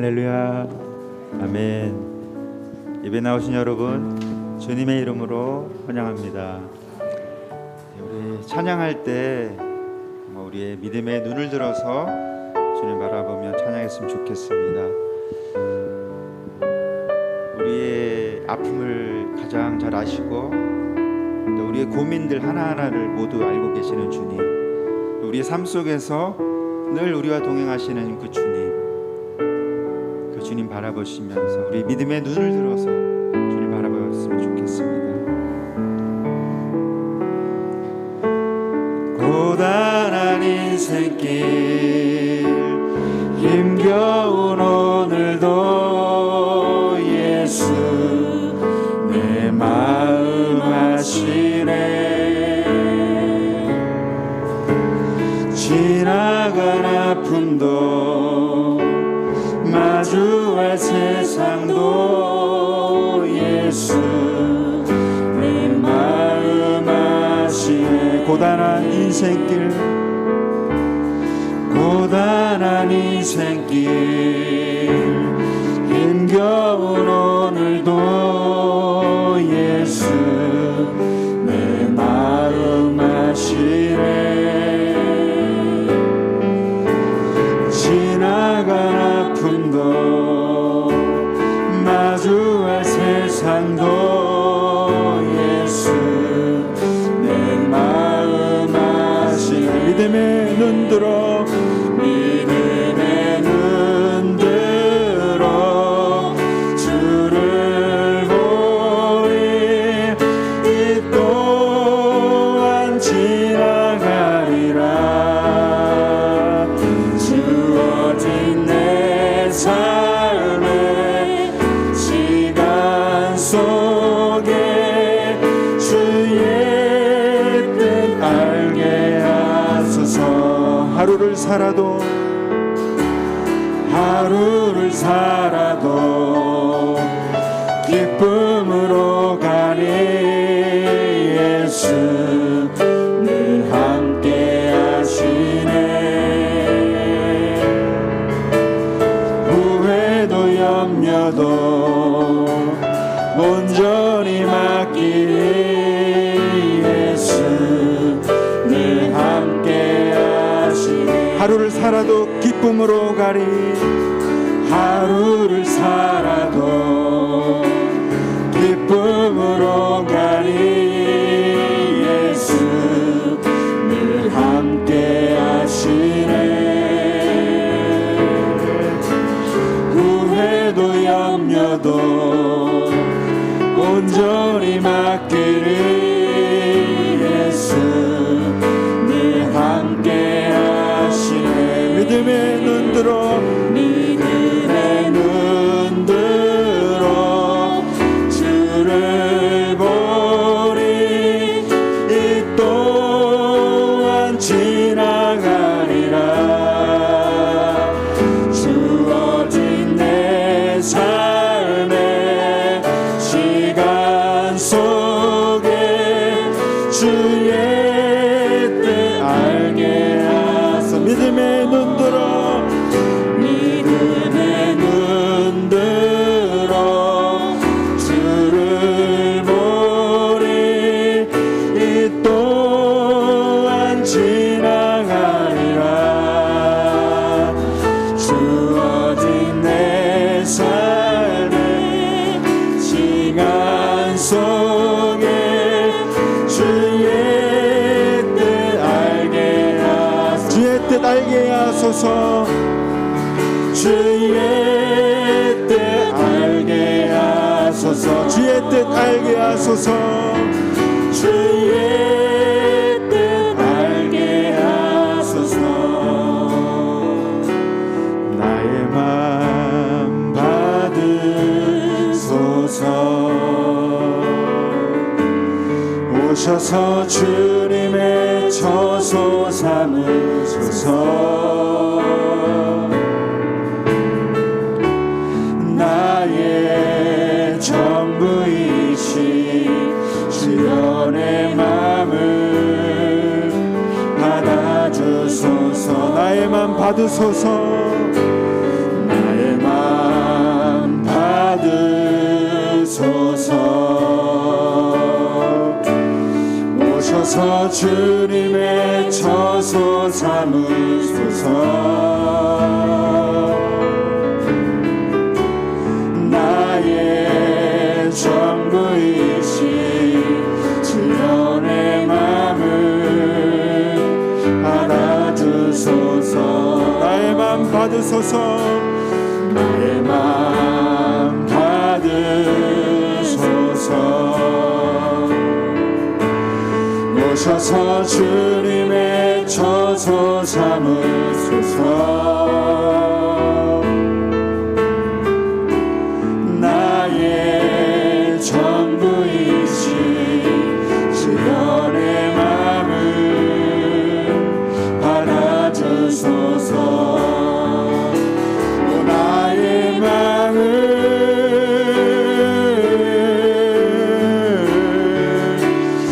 할렐루야. 아멘. 예배 나오신 여러분, 주님의 이름으로 환영합니다. 우리 찬양할 때 우리의 믿음의 눈을 들어서 주님 바라보며 찬양했으면 좋겠습니다. 우리의 아픔을 가장 잘 아시고 또 우리의 고민들 하나하나를 모두 알고 계시는 주님, 우리의 삶 속에서 늘 우리와 동행하시는 그 주님 바라보시면서 우리 믿음의 눈을 들어서 주님 바라보았으면 좋겠습니다. 고단한 인생길 힘겨운 오늘도 예수 내 마음 아시네. 지나간 아픔도 마주할 세상도 예수 내 마음 아시네. 고단한 인생길 힘겨운 오늘도 예수 내 마음 아시네. 지나간 아픔도 마주할 세상도 예수 내 마음 아시네. 믿음의 눈 들어 주를 보리. 이 또한 지나가리라. 주어진 내 삶의 시간 속에 주의 뜻 알게 하소서. 하루를 살아도 기쁨으로 가니 예수 늘 함께 하시네. 후회도 염려도 온전히 맡기니 예수 늘 함께 하시네. 하루를 살아도 기쁨으로 가리. 하루를 살아도 기쁨으로 가리. 예수 늘 함께 하시네. 후회도 염려도 온전히 맡기리. 예수 늘 함께 하시네. 믿음의 눈 들어 주를 보리. 이 또한 지나가리라. 주어진 내 삶의 시간 속에 주의 뜻 알게 하소. 믿음의 눈 들어 주를 보리. 이 또한 지나가리라. 주어진 내 삶의 시간 속에 주의 뜻 알게 하소서. 주의 뜻 알게 하소서. 주의 뜻 알게 하소서. 주의 뜻 알게 하소서. 주의 뜻 알게 하소서. 나의 맘 받으소서. 오셔서 주님의 처소 삼으소서. 나의 전부이시 주여 내 맘을 받아주소서. 나의 맘 받으소서. 나의 맘 받으소서. 오셔서 주님의 처소 삼으소서. 나의 전부이신 주여 내 맘을 받아주소서. 나의 맘 받으소서. 나의 맘 받으소서. 오셔서 주님의 처소 삼으소서. 나의 전부이신 주여 내 맘을 받아주소서. 나의 맘을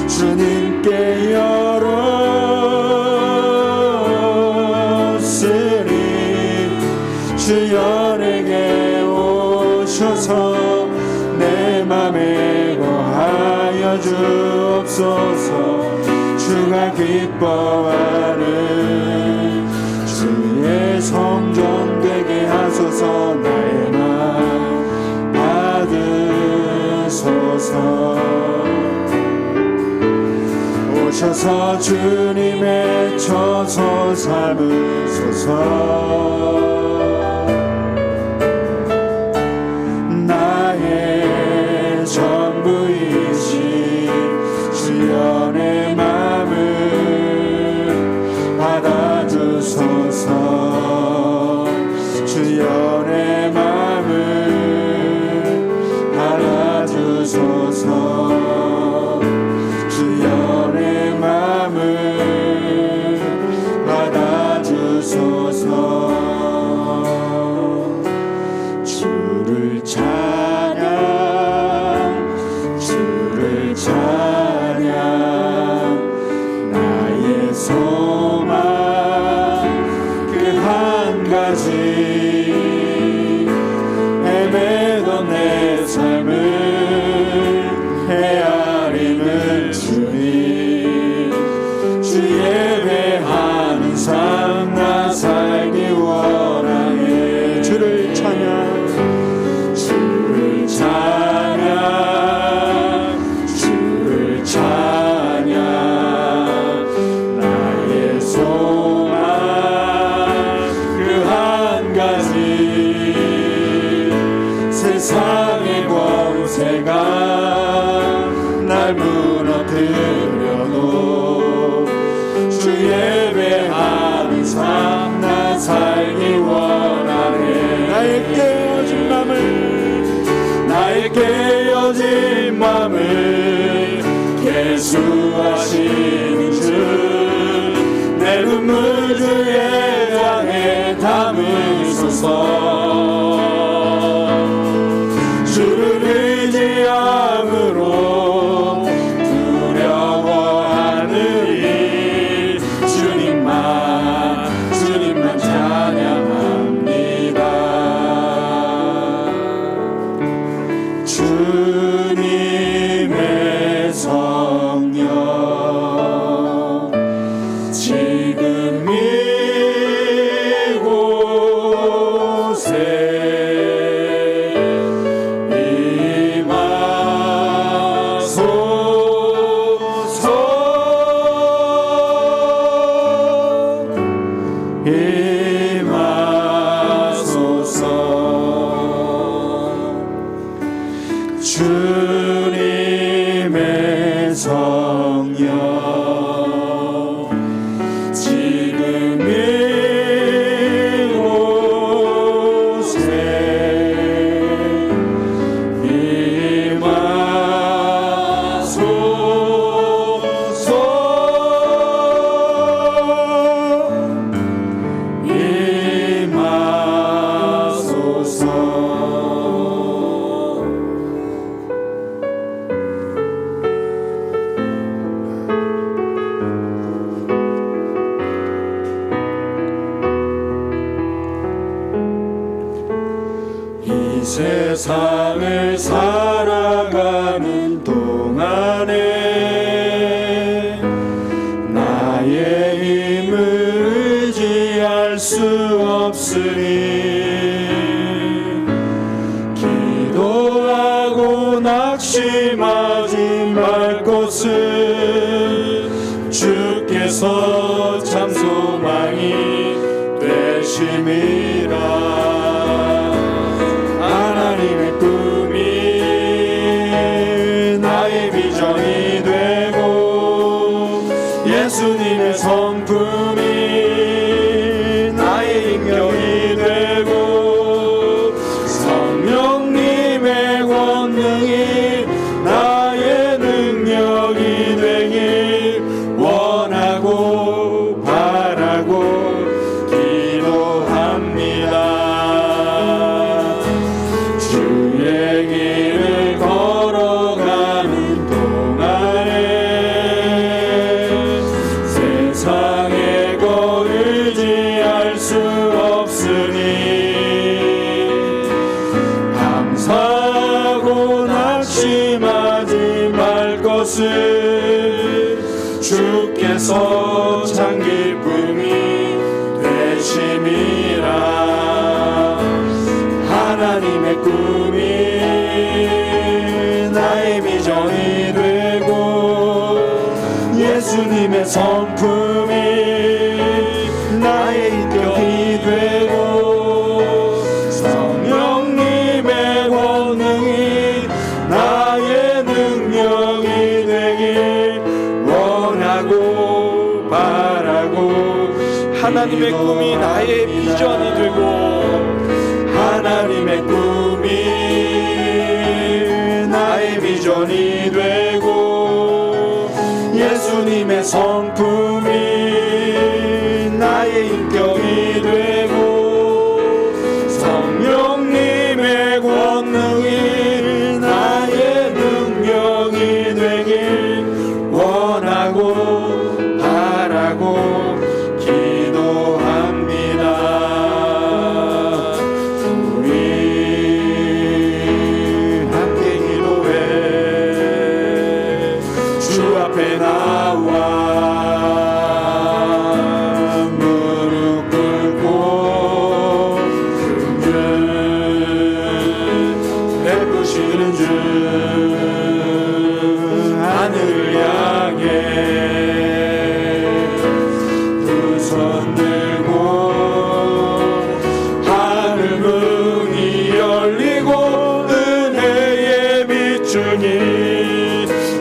주님께 열었으니 주여 내게 오셔서 내 맘에 거하여 주옵소서. 주가 기뻐하는 주의 성전 되게 하소서. 나의 맘 받으소서. 오셔서 주님의 처소 삼으소서. 나의 전부이신 주여 내 맘을 받아주소서. 주여 내 맘을 받아주소서. 주여 내 맘을 받아주소서. 주를 찬양, 주를 찬양. 나의 소망 그 한 가지. 헤매던 내 삶을 헤아리는 주님. 주 예배하는 삶 나 살기 원하네. 주를 찬양, 주를 찬양, 주를 찬양. 나의 소망 그 한 가지. 세상의 권세가 날 무너뜨려도 주 예배하는 삶 나 살기 원하네. 나의 깨어진 맘을 계수하시는 주. 내 눈물 주의 향에 담으소서. 주를 의지함으로 두려워하느니 주님만 찬양합니다. 주님의 성령 지금 이곳에 주님의 성령 지금 이곳에 임하소서. 세상을 살아가는 동안에 나의 힘을 의지할 수 없으니 기도하고 낙심하지 말 것을 주께서 참 소망이 되심이라. 하나님의 꿈이 나의 비전이 되고 예수님의 성품이 나의 인격이 되고 성령님의 권능이 나의 능력이 되길 원하고 바라고 기도합니다. 주의 길을 걸어가는 동안에 세상에 거 의지할 수 없으니 감사하고 낙심하지 말 것을 주께서 참 기쁨이 되심이라. 하나님의 꿈이 나의 비전이 되고 예수님의 성품이 나의 인격이 되고 성령님의 권능이 나의 능력이 되길 원하고 바라고 하나님의 꿈이 나의 비전이 되고 하나님의 꿈이 나의 비전이 되고 예수님의 성품이 나의 인격이 되고 성령님의 권능이 나의 능력이 되길 원하고 바라고 기도합니다. 앞에 나와 무릎 꿇고 주 베푸시는 주 하늘을 향해 두 손 들고 하늘 문이 열리고 은혜의 빛중이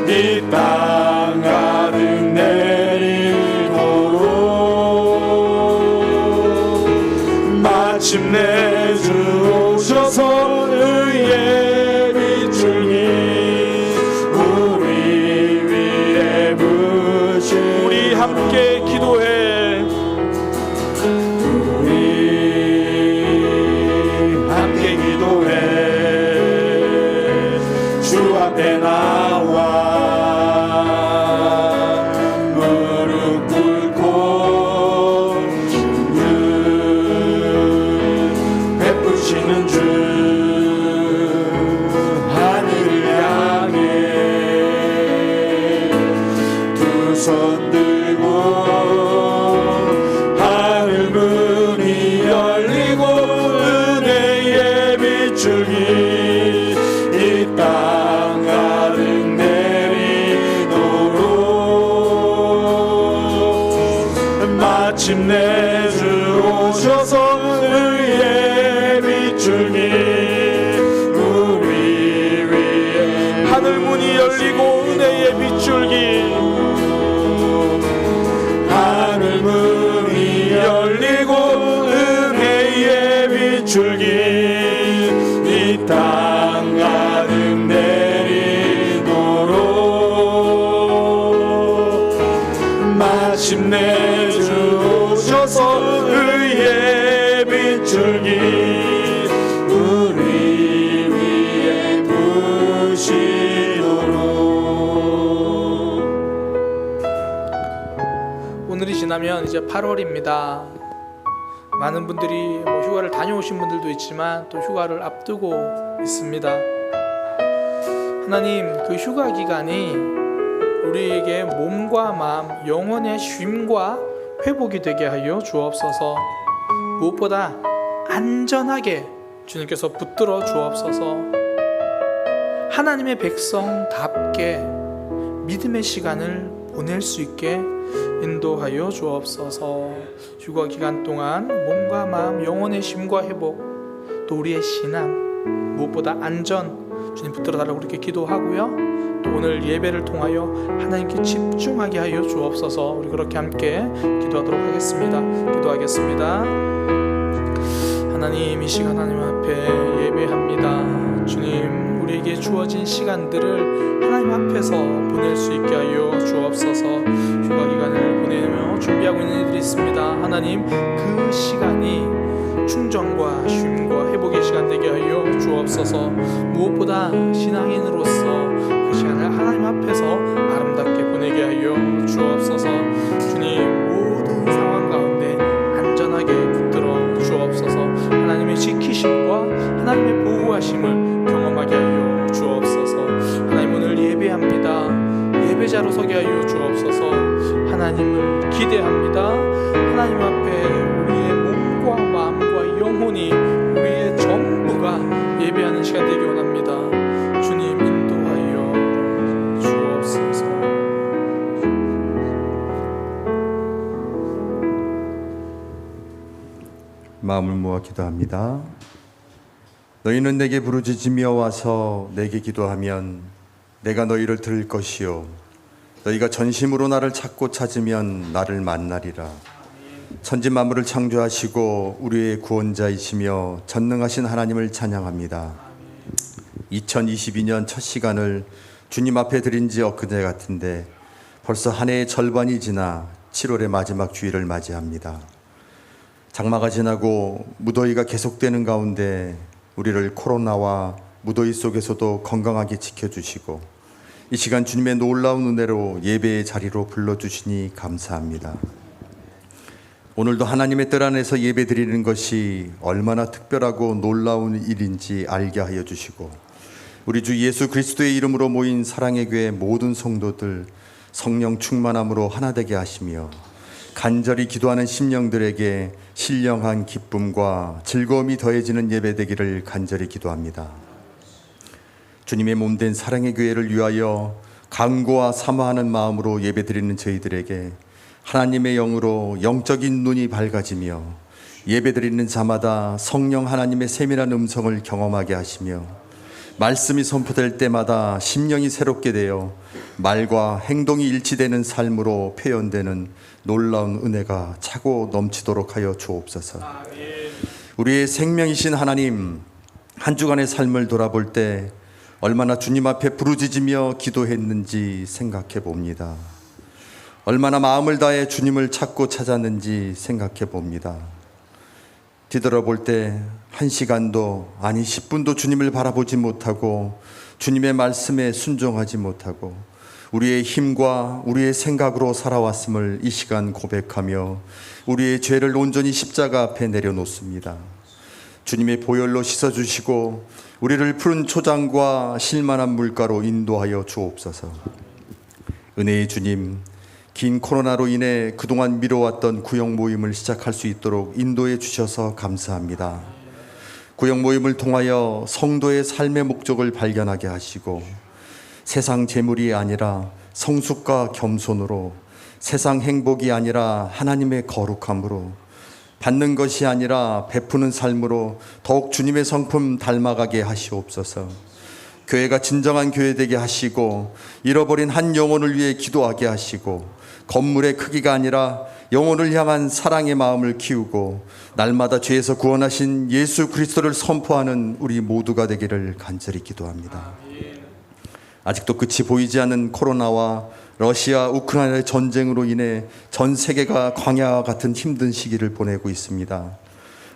이 땅 가득 내리도록 마침내 주 오셔서 의의 빛중이 우리 위에 부신 우리 함께 기도해. 우리 함께 기도해. 주 앞에 나와 무릎 꿇고 주를 베푸시는 주 하늘을 향해 두 손 들고 하늘 문이 열리고 은혜의 빛줄기 이 땅 가득 내리도록 마침내 주 오셔서 의의 빛줄기 우리 위에 하늘 문이 열리고 은혜의 빛줄기 하늘 문이 열리고 은혜의 빛줄기 이 땅 가득 내리도록 마침내 주 오셔서 의의 빛줄기 우리 위에 부시도록. 오늘이 지나면 이제 8월입니다. 많은 분들이 휴가를 다녀오신 분들도 있지만 또 휴가를 앞두고 있습니다. 하나님, 그 휴가 기간이 우리에게 몸과 마음, 영혼의 쉼과 회복이 되게 하여 주옵소서. 무엇보다 안전하게 주님께서 붙들어 주옵소서. 하나님의 백성답게 믿음의 시간을 보낼 수 있게 인도하여 주옵소서. 휴가 기간 동안 몸과 마음, 영혼의 쉼과 회복, 또 우리의 신앙, 무엇보다 안전 주님 붙들어 달라고 그렇게 기도하고요. 또 오늘 예배를 통하여 하나님께 집중하게 하여 주옵소서. 우리 그렇게 함께 기도하도록 하겠습니다. 기도하겠습니다. 하나님, 이 시간 하나님 앞에 예배합니다. 주님, 우리에게 주어진 시간들을 하나님 앞에서 보낼 수 있게 하여 주옵소서. 휴가 기간을 보내며 준비하고 있는 이들이 있습니다. 하나님, 그 시간이 충전과 쉼과 회복의 시간 되게 하여 주옵소서. 무엇보다 신앙인으로서 그 시간을 하나님 앞에서 아름답게 보내게 하여 주옵소서. 주님, 모든 상황 가운데 안전하게 붙들어 주옵소서. 하나님의 지키심과 하나님의 보호하심을 경험하게 하여 주옵소서. 하나님, 오늘 예배합니다. 예배자로 서게 하여 주옵소서. 하나님을 기대합니다. 하나님 앞에 우리의 몸과 마음과 영혼이, 우리의 전부가 예배하는 시간 되기 원합니다. 주님, 인도하여 주옵소서. 마음을 모아 기도합니다. 너희는 내게 부르짖으며 와서 내게 기도하면 내가 너희를 들을 것이요 너희가 전심으로 나를 찾고 찾으면 나를 만나리라. 천지 만물을 창조하시고 우리의 구원자이시며 전능하신 하나님을 찬양합니다. 2022년 첫 시간을 주님 앞에 드린 지 엊그제 같은데 벌써 한 해의 절반이 지나 7월의 마지막 주일을 맞이합니다. 장마가 지나고 무더위가 계속되는 가운데 우리를 코로나와 무더위 속에서도 건강하게 지켜주시고 이 시간 주님의 놀라운 은혜로 예배의 자리로 불러주시니 감사합니다. 오늘도 하나님의 뜻 안에서 예배 드리는 것이 얼마나 특별하고 놀라운 일인지 알게 하여 주시고 우리 주 예수 그리스도의 이름으로 모인 사랑의 교회 모든 성도들 성령 충만함으로 하나 되게 하시며 간절히 기도하는 심령들에게 신령한 기쁨과 즐거움이 더해지는 예배 되기를 간절히 기도합니다. 주님의 몸된 사랑의 교회를 위하여 간구와 사모하는 마음으로 예배드리는 저희들에게 하나님의 영으로 영적인 눈이 밝아지며 예배드리는 자마다 성령 하나님의 세밀한 음성을 경험하게 하시며 말씀이 선포될 때마다 심령이 새롭게 되어 말과 행동이 일치되는 삶으로 표현되는 놀라운 은혜가 차고 넘치도록 하여 주옵소서. 우리의 생명이신 하나님, 한 주간의 삶을 돌아볼 때 얼마나 주님 앞에 부르짖으며 기도했는지 생각해 봅니다. 얼마나 마음을 다해 주님을 찾고 찾았는지 생각해 봅니다. 뒤돌아볼 때 1시간도 아니 10분도 주님을 바라보지 못하고 주님의 말씀에 순종하지 못하고 우리의 힘과 우리의 생각으로 살아왔음을 이 시간 고백하며 우리의 죄를 온전히 십자가 앞에 내려놓습니다. 주님의 보혈로 씻어주시고 우리를 푸른 초장과 실만한 물가로 인도하여 주옵소서. 은혜의 주님, 긴 코로나로 인해 그동안 미뤄왔던 구역 모임을 시작할 수 있도록 인도해 주셔서 감사합니다. 구역 모임을 통하여 성도의 삶의 목적을 발견하게 하시고 세상 재물이 아니라 성숙과 겸손으로, 세상 행복이 아니라 하나님의 거룩함으로, 받는 것이 아니라 베푸는 삶으로 더욱 주님의 성품 닮아가게 하시옵소서. 교회가 진정한 교회 되게 하시고 잃어버린 한 영혼을 위해 기도하게 하시고 건물의 크기가 아니라 영혼을 향한 사랑의 마음을 키우고 날마다 죄에서 구원하신 예수 그리스도를 선포하는 우리 모두가 되기를 간절히 기도합니다. 아직도 끝이 보이지 않는 코로나와 러시아 우크라이나의 전쟁으로 인해 전 세계가 광야와 같은 힘든 시기를 보내고 있습니다.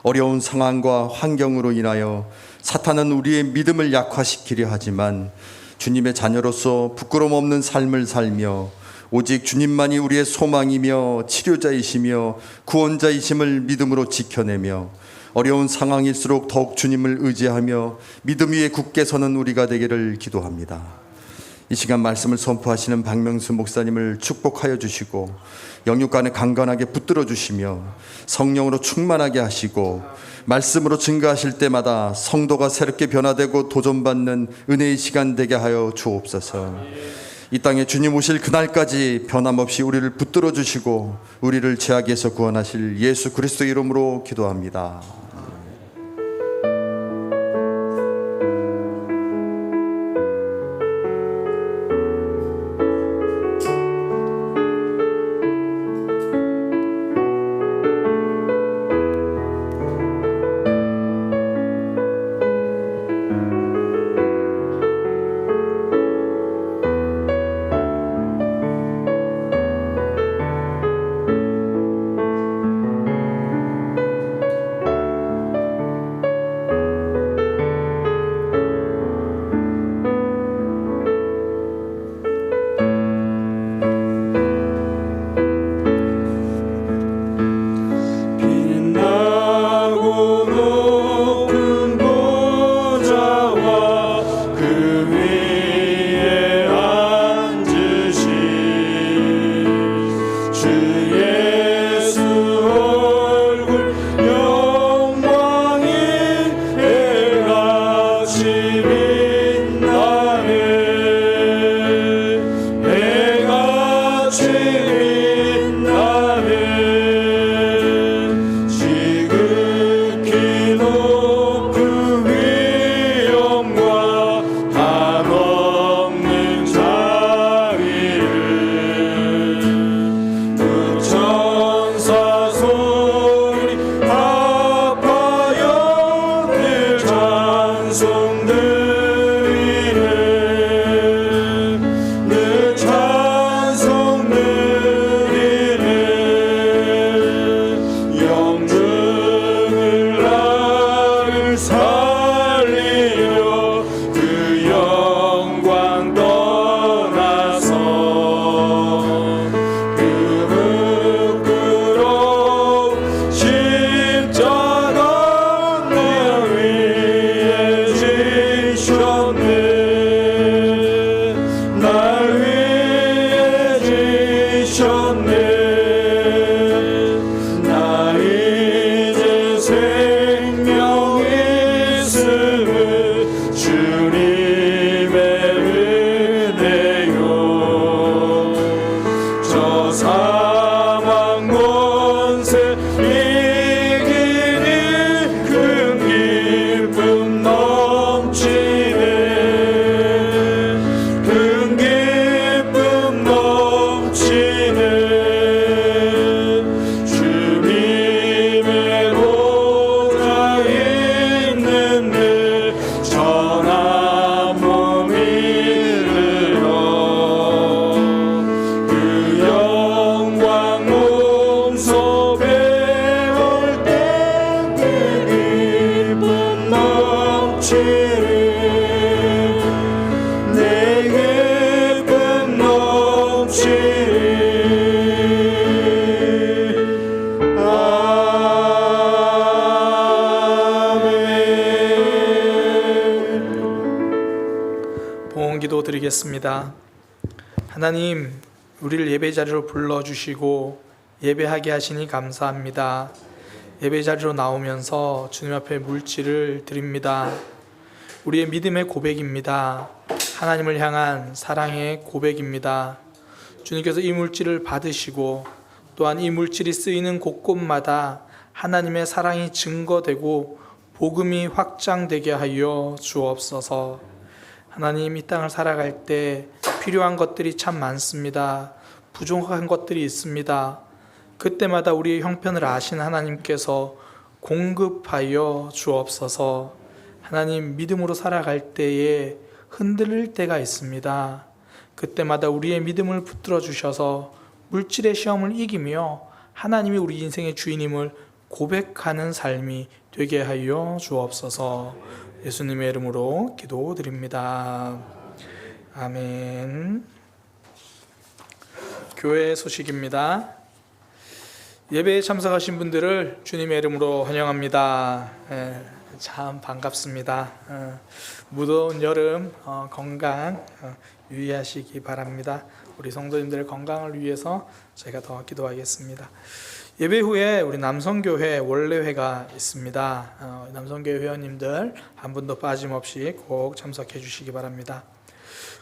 어려운 상황과 환경으로 인하여 사탄은 우리의 믿음을 약화시키려 하지만 주님의 자녀로서 부끄러움 없는 삶을 살며 오직 주님만이 우리의 소망이며 치료자이시며 구원자이심을 믿음으로 지켜내며 어려운 상황일수록 더욱 주님을 의지하며 믿음 위에 굳게 서는 우리가 되기를 기도합니다. 이 시간 말씀을 선포하시는 박명수 목사님을 축복하여 주시고 영육간에 강건하게 붙들어 주시며 성령으로 충만하게 하시고 말씀으로 증거하실 때마다 성도가 새롭게 변화되고 도전받는 은혜의 시간 되게 하여 주옵소서. 이 땅에 주님 오실 그날까지 변함없이 우리를 붙들어 주시고 우리를 죄악에서 구원하실 예수 그리스도 이름으로 기도합니다. 기도 드리겠습니다. 하나님, 우리를 예배 자리로 불러주시고 예배하게 하시니 감사합니다. 예배 자리로 나오면서 주님 앞에 물질을 드립니다. 우리의 믿음의 고백입니다. 하나님을 향한 사랑의 고백입니다. 주님께서 이 물질을 받으시고 또한 이 물질이 쓰이는 곳곳마다 하나님의 사랑이 증거되고 복음이 확장되게 하여 주옵소서. 하나님, 이 땅을 살아갈 때 필요한 것들이 참 많습니다. 부족한 것들이 있습니다. 그때마다 우리의 형편을 아신 하나님께서 공급하여 주옵소서. 하나님, 믿음으로 살아갈 때에 흔들릴 때가 있습니다. 그때마다 우리의 믿음을 붙들어 주셔서 물질의 시험을 이기며 하나님이 우리 인생의 주인임을 고백하는 삶이 되게 하여 주옵소서. 예수님의 이름으로 기도드립니다. 아멘. 교회 소식입니다. 예배에 참석하신 분들을 주님의 이름으로 환영합니다. 참 반갑습니다. 무더운 여름 건강 유의하시기 바랍니다. 우리 성도님들 건강을 위해서 제가 더 기도하겠습니다. 예배 후에 우리 남성교회 원래회가 있습니다. 남성교회 회원님들 한 분도 빠짐없이 꼭 참석해 주시기 바랍니다.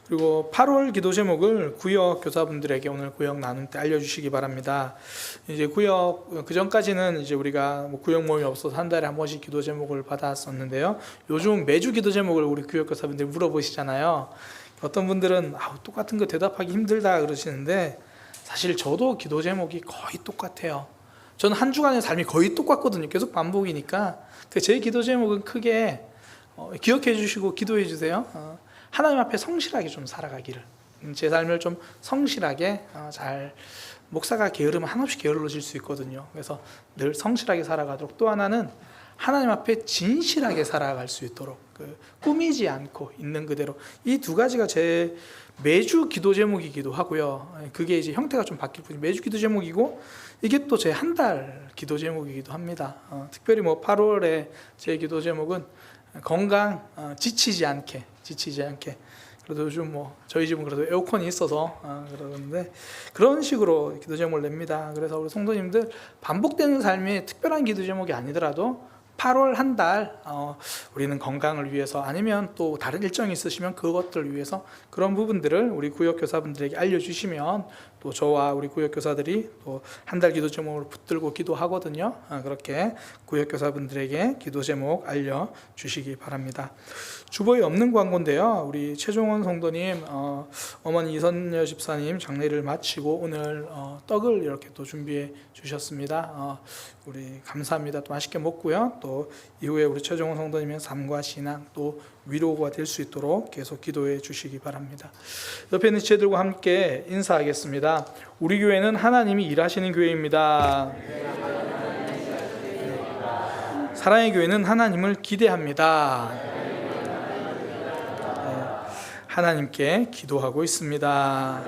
그리고 8월 기도 제목을 구역 교사분들에게 오늘 구역 나눔 때 알려주시기 바랍니다. 이제 구역 그 전까지는 이제 우리가 뭐 구역 모임이 없어서 한 달에 한 번씩 기도 제목을 받았었는데요. 요즘 매주 기도 제목을 우리 구역 교사분들이 물어보시잖아요. 어떤 분들은 똑같은 거 대답하기 힘들다 그러시는데 사실 저도 기도 제목이 거의 똑같아요. 저는 한 주간의 삶이 거의 똑같거든요. 계속 반복이니까 제 기도 제목은 크게 기억해 주시고 기도해 주세요. 하나님 앞에 성실하게 좀 살아가기를, 제 삶을 좀 성실하게 잘, 목사가 게으르면 한없이 게을러질 수 있거든요. 그래서 늘 성실하게 살아가도록, 또 하나는 하나님 앞에 진실하게 살아갈 수 있도록, 꾸미지 않고 있는 그대로, 이 두 가지가 제 매주 기도 제목이기도 하고요. 그게 이제 형태가 좀 바뀔 뿐이지 매주 기도 제목이고, 이게 또 제 한 달 기도 제목이기도 합니다. 특별히 8월에 제 기도 제목은 건강, 지치지 않게. 그래도 요즘 저희 집은 그래도 에어컨이 있어서 그러는데 그런 식으로 기도 제목을 냅니다. 그래서 우리 성도님들 반복되는 삶이 특별한 기도 제목이 아니더라도 8월 한 달 우리는 건강을 위해서, 아니면 또 다른 일정이 있으시면 그것들을 위해서 그런 부분들을 우리 구역교사분들에게 알려주시면 또 저와 우리 구역교사들이 또 한 달 기도 제목을 붙들고 기도하거든요. 그렇게 구역교사분들에게 기도 제목 알려주시기 바랍니다. 주보에 없는 광고인데요. 우리 최종원 성도님, 어머니 이선녀 집사님 장례를 마치고 오늘 떡을 이렇게 또 준비해 주셨습니다. 우리 감사합니다. 또 맛있게 먹고요. 또 이후에 우리 최종원 성도님의 삶과 신앙 또 위로가 될 수 있도록 계속 기도해 주시기 바랍니다. 옆에 있는 지체들과 함께 인사하겠습니다. 우리 교회는 하나님이 일하시는 교회입니다. 사랑의 교회는 하나님을 기대합니다. 하나님께 기도하고 있습니다.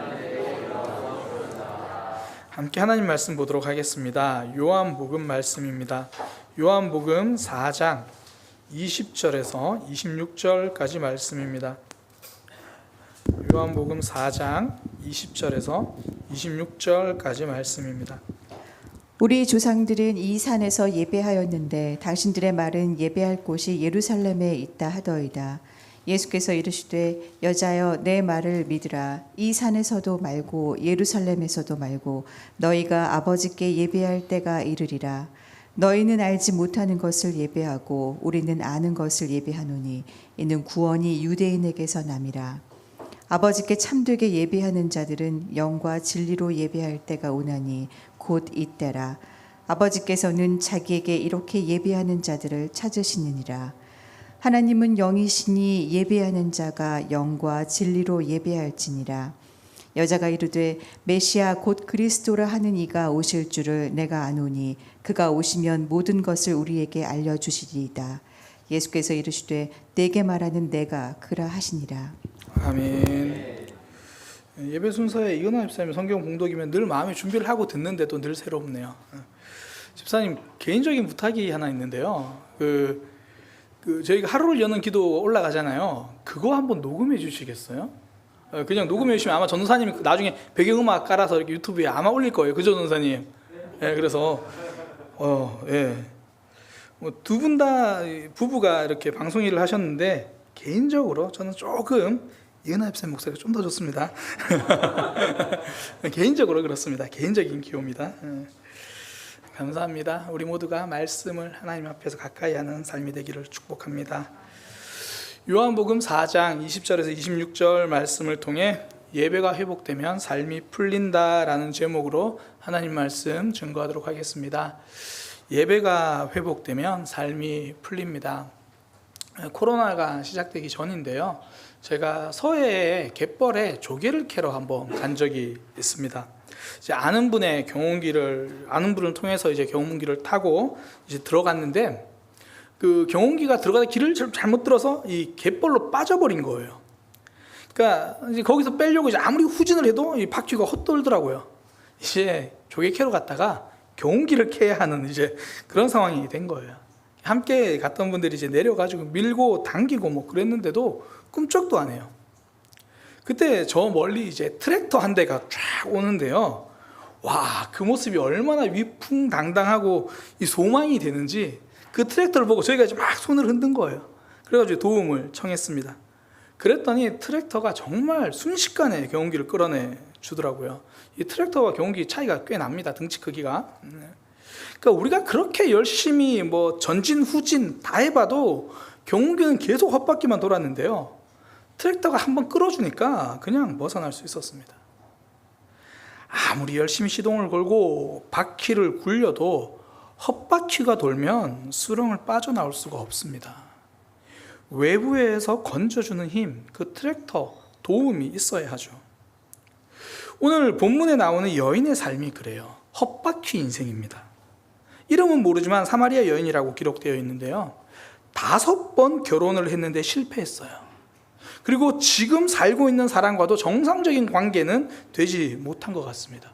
함께 하나님 말씀 보도록 하겠습니다. 요한복음 말씀입니다. 요한복음 4장 20절에서 26절까지 말씀입니다. 요한복음 4장 20절에서 26절까지 말씀입니다. 우리 조상들은 이 산에서 예배하였는데 당신들의 말은 예배할 곳이 예루살렘에 있다 하더이다. 예수께서 이르시되 여자여 내 말을 믿으라. 이 산에서도 말고 예루살렘에서도 말고 너희가 아버지께 예배할 때가 이르리라. 너희는 알지 못하는 것을 예배하고 우리는 아는 것을 예배하노니 이는 구원이 유대인에게서 남이라. 아버지께 참되게 예배하는 자들은 영과 진리로 예배할 때가 오나니 곧 이때라. 아버지께서는 자기에게 이렇게 예배하는 자들을 찾으시느니라. 하나님은 영이시니 예배하는 자가 영과 진리로 예배할지니라. 여자가 이르되 메시아 곧 그리스도라 하는 이가 오실 줄을 내가 아노니 그가 오시면 모든 것을 우리에게 알려주시리이다. 예수께서 이르시되 내게 말하는 내가 그라 하시니라. 아멘. 예배 순서에 이은하 집사님 성경 봉독이면 늘 마음의 준비를 하고 듣는데도 늘 새롭네요. 집사님 개인적인 부탁이 하나 있는데요. 저희가 하루를 여는 기도 올라가잖아요. 그거 한번 녹음해 주시겠어요? 그냥 녹음해 주시면 아마 전도사님이 나중에 배경음악 깔아서 이렇게 유튜브에 아마 올릴 거예요. 그죠, 전도사님? 그래서 두 분 다 부부가 이렇게 방송 일을 하셨는데 개인적으로 저는 조금 이은하 집사님 목소리가 좀 더 좋습니다. 개인적으로 그렇습니다. 개인적인 기호입니다. 감사합니다. 우리 모두가 말씀을 하나님 앞에서 가까이 하는 삶이 되기를 축복합니다. 요한복음 4장 20절에서 26절 말씀을 통해 예배가 회복되면 삶이 풀린다라는 제목으로 하나님 말씀 증거하도록 하겠습니다. 예배가 회복되면 삶이 풀립니다. 코로나가 시작되기 전인데요. 제가 서해에 갯벌에 조개를 캐러 한번 간 적이 있습니다. 이제 아는 분을 통해서 이제 경운기를 타고 이제 들어갔는데 그 경운기가 들어가다 길을 잘못 들어서 이 갯벌로 빠져버린 거예요. 그러니까 이제 거기서 빼려고 이제 아무리 후진을 해도 이 바퀴가 헛돌더라고요. 이제 조개 캐러 갔다가 경운기를 캐야 하는 이제 그런 상황이 된 거예요. 함께 갔던 분들이 이제 내려가지고 밀고 당기고 뭐 그랬는데도 꿈쩍도 안 해요. 그때 저 멀리 이제 트랙터 한 대가 쫙 오는데요. 와, 그 모습이 얼마나 위풍당당하고 이 소망이 되는지 그 트랙터를 보고 저희가 이제 막 손을 흔든 거예요. 그래가지고 도움을 청했습니다. 그랬더니 트랙터가 정말 순식간에 경운기를 끌어내 주더라고요. 이 트랙터와 경운기 차이가 꽤 납니다. 등치 크기가. 그러니까 우리가 그렇게 열심히 뭐 전진 후진 다 해봐도 경운기는 계속 헛바퀴만 돌았는데요. 트랙터가 한번 끌어주니까 그냥 벗어날 수 있었습니다. 아무리 열심히 시동을 걸고 바퀴를 굴려도 헛바퀴가 돌면 수렁을 빠져나올 수가 없습니다. 외부에서 건져주는 힘, 그 트랙터 도움이 있어야 하죠. 오늘 본문에 나오는 여인의 삶이 그래요. 헛바퀴 인생입니다. 이름은 모르지만 사마리아 여인이라고 기록되어 있는데요. 5번 결혼을 했는데 실패했어요. 그리고 지금 살고 있는 사람과도 정상적인 관계는 되지 못한 것 같습니다.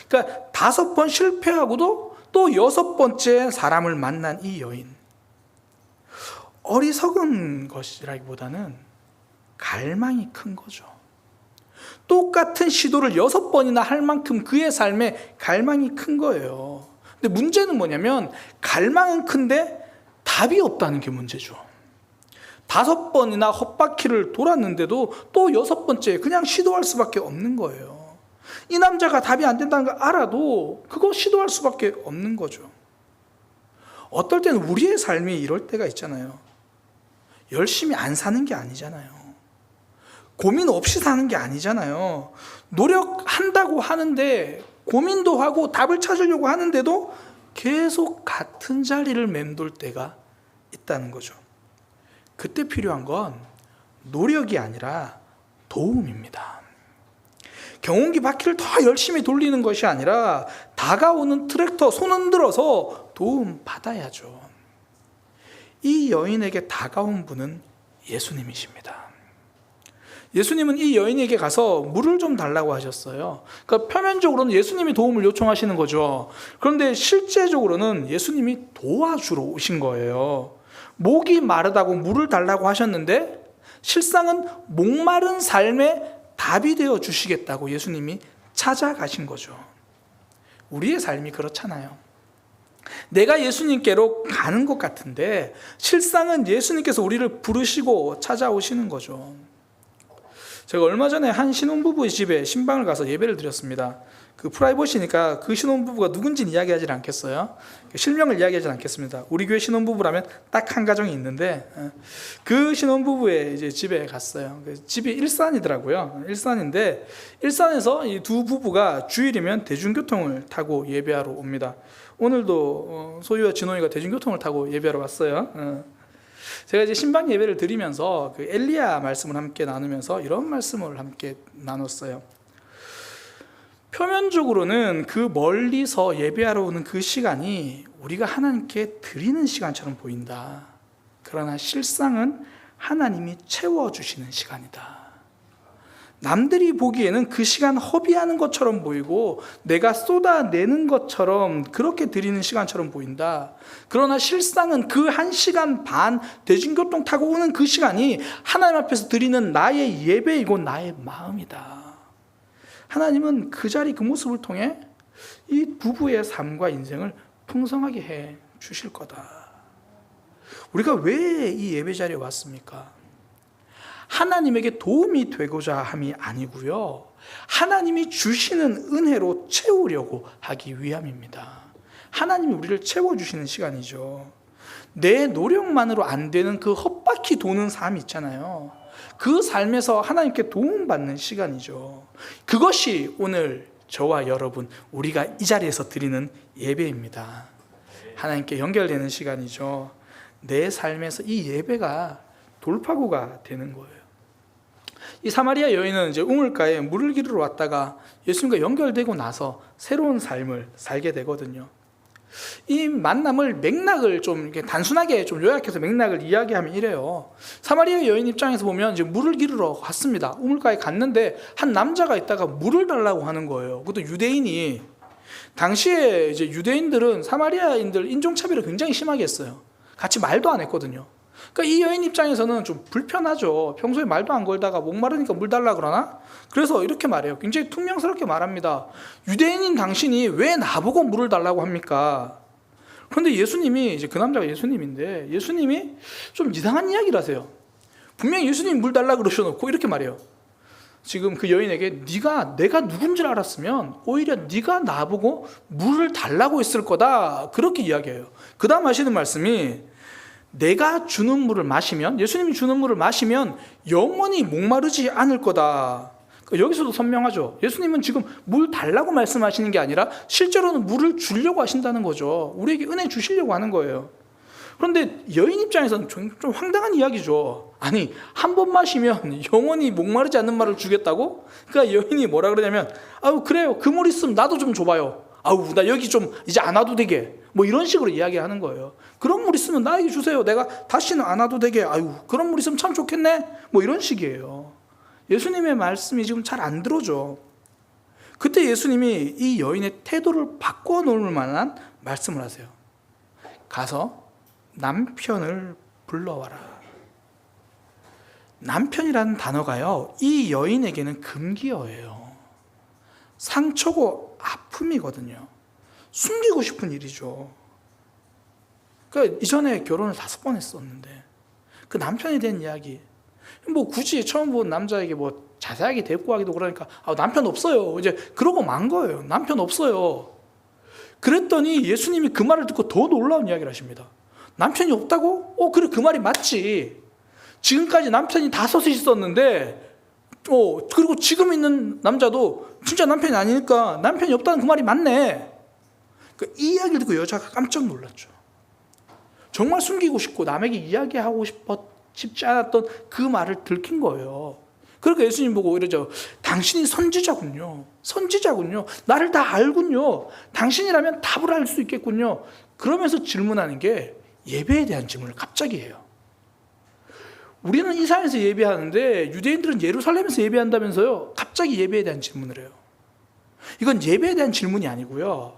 그러니까 5번 실패하고도 또 6번째 사람을 만난 이 여인. 어리석은 것이라기보다는 갈망이 큰 거죠. 똑같은 시도를 6번이나 할 만큼 그의 삶에 갈망이 큰 거예요. 근데 문제는 뭐냐면 갈망은 큰데 답이 없다는 게 문제죠. 5번이나 헛바퀴를 돌았는데도 또 6번째 그냥 시도할 수밖에 없는 거예요. 이 남자가 답이 안 된다는 걸 알아도 그거 시도할 수밖에 없는 거죠. 어떨 때는 우리의 삶이 이럴 때가 있잖아요. 열심히 안 사는 게 아니잖아요. 고민 없이 사는 게 아니잖아요. 노력한다고 하는데 고민도 하고 답을 찾으려고 하는데도 계속 같은 자리를 맴돌 때가 있다는 거죠. 그때 필요한 건 노력이 아니라 도움입니다. 경운기 바퀴를 더 열심히 돌리는 것이 아니라 다가오는 트랙터 손 흔들어서 도움 받아야죠. 이 여인에게 다가온 분은 예수님이십니다. 예수님은 이 여인에게 가서 물을 좀 달라고 하셨어요. 그러니까 표면적으로는 예수님이 도움을 요청하시는 거죠. 그런데 실제적으로는 예수님이 도와주러 오신 거예요. 목이 마르다고 물을 달라고 하셨는데 실상은 목마른 삶에 답이 되어 주시겠다고 예수님이 찾아가신 거죠. 우리의 삶이 그렇잖아요. 내가 예수님께로 가는 것 같은데 실상은 예수님께서 우리를 부르시고 찾아오시는 거죠. 제가 얼마 전에 한 신혼부부의 집에 신방을 가서 예배를 드렸습니다. 그 프라이버시니까 그 신혼부부가 누군지는 이야기하지 않겠어요. 실명을 이야기하지 않겠습니다. 우리 교회 신혼부부라면 딱 한 가정이 있는데 그 신혼부부의 이제 집에 갔어요. 집이 일산이더라고요. 일산인데 일산에서 이 두 부부가 주일이면 대중교통을 타고 예배하러 옵니다. 오늘도 소유와 진호이가 대중교통을 타고 예배하러 왔어요. 제가 이제 신방 예배를 드리면서 그 엘리야 말씀을 함께 나누면서 이런 말씀을 함께 나눴어요. 표면적으로는 그 멀리서 예배하러 오는 그 시간이 우리가 하나님께 드리는 시간처럼 보인다. 그러나 실상은 하나님이 채워주시는 시간이다. 남들이 보기에는 그 시간 허비하는 것처럼 보이고 내가 쏟아내는 것처럼 그렇게 드리는 시간처럼 보인다. 그러나 실상은 그 1시간 반 대중교통 타고 오는 그 시간이 하나님 앞에서 드리는 나의 예배이고 나의 마음이다. 하나님은 그 자리 그 모습을 통해 이 부부의 삶과 인생을 풍성하게 해 주실 거다. 우리가 왜 이 예배 자리에 왔습니까? 하나님에게 도움이 되고자 함이 아니고요. 하나님이 주시는 은혜로 채우려고 하기 위함입니다. 하나님이 우리를 채워주시는 시간이죠. 내 노력만으로 안 되는 그 헛바퀴 도는 삶 있잖아요. 그 삶에서 하나님께 도움받는 시간이죠. 그것이 오늘 저와 여러분 우리가 이 자리에서 드리는 예배입니다. 하나님께 연결되는 시간이죠. 내 삶에서 이 예배가 돌파구가 되는 거예요. 이 사마리아 여인은 이제 우물가에 물을 기르러 왔다가 예수님과 연결되고 나서 새로운 삶을 살게 되거든요. 이 만남을 맥락을 좀 이렇게 단순하게 좀 요약해서 맥락을 이야기하면 이래요. 사마리아 여인 입장에서 보면 이제 물을 기르러 갔습니다. 우물가에 갔는데 한 남자가 있다가 물을 달라고 하는 거예요. 그것도 유대인이. 당시에 이제 유대인들은 사마리아인들 인종차별을 굉장히 심하게 했어요. 같이 말도 안 했거든요. 그러니까 이 여인 입장에서는 좀 불편하죠. 평소에 말도 안 걸다가 목마르니까 물 달라 그러나? 그래서 이렇게 말해요. 굉장히 퉁명스럽게 말합니다. 유대인인 당신이 왜 나보고 물을 달라고 합니까? 그런데 예수님이, 이제 그 남자가 예수님인데, 예수님이 좀 이상한 이야기를 하세요. 분명히 예수님이 물 달라 그러셔놓고 이렇게 말해요. 지금 그 여인에게 내가 누군지를 알았으면 오히려 네가 나보고 물을 달라고 했을 거다, 그렇게 이야기해요. 그 다음 하시는 말씀이, 내가 주는 물을 마시면, 예수님이 주는 물을 마시면 영원히 목마르지 않을 거다. 여기서도 선명하죠. 예수님은 지금 물 달라고 말씀하시는 게 아니라 실제로는 물을 주려고 하신다는 거죠. 우리에게 은혜 주시려고 하는 거예요. 그런데 여인 입장에서는 좀 황당한 이야기죠. 아니, 한 번 마시면 영원히 목마르지 않는 말을 주겠다고? 그러니까 여인이 뭐라 그러냐면, 아우 그래요, 그 물 있으면 나도 좀 줘봐요. 아우 나 여기 좀 이제 안 와도 되게, 뭐 이런 식으로 이야기하는 거예요. 그런 물 있으면 나에게 주세요. 내가 다시는 안 와도 되게. 아유 그런 물 있으면 참 좋겠네. 뭐 이런 식이에요. 예수님의 말씀이 지금 잘 안 들어져. 그때 예수님이 이 여인의 태도를 바꿔 놓을 만한 말씀을 하세요. 가서 남편을 불러와라. 남편이라는 단어가요, 이 여인에게는 금기어예요. 상처고 아픔이거든요. 숨기고 싶은 일이죠. 그러니까 이전에 결혼을 5번 했었는데 그 남편에 대한 이야기, 뭐 굳이 처음 본 남자에게 뭐 자세하게 대꾸하기도 그러니까, 남편 없어요, 이제 그러고 만 거예요. 남편 없어요. 그랬더니 예수님이 그 말을 듣고 더 놀라운 이야기를 하십니다. 남편이 없다고? 그래, 그 말이 맞지. 지금까지 남편이 5이 있었는데, 그리고 지금 있는 남자도 진짜 남편이 아니니까 남편이 없다는 그 말이 맞네. 이 이야기를 듣고 여자가 깜짝 놀랐죠. 정말 숨기고 싶고 남에게 이야기하고 싶지 않았던 그 말을 들킨 거예요. 그러니까 예수님 보고 이러죠. 당신이 선지자군요. 선지자군요. 나를 다 알군요. 당신이라면 답을 알 수 있겠군요. 그러면서 질문하는 게 예배에 대한 질문을 갑자기 해요. 우리는 이스라엘에서 예배하는데 유대인들은 예루살렘에서 예배한다면서요. 갑자기 예배에 대한 질문을 해요. 이건 예배에 대한 질문이 아니고요,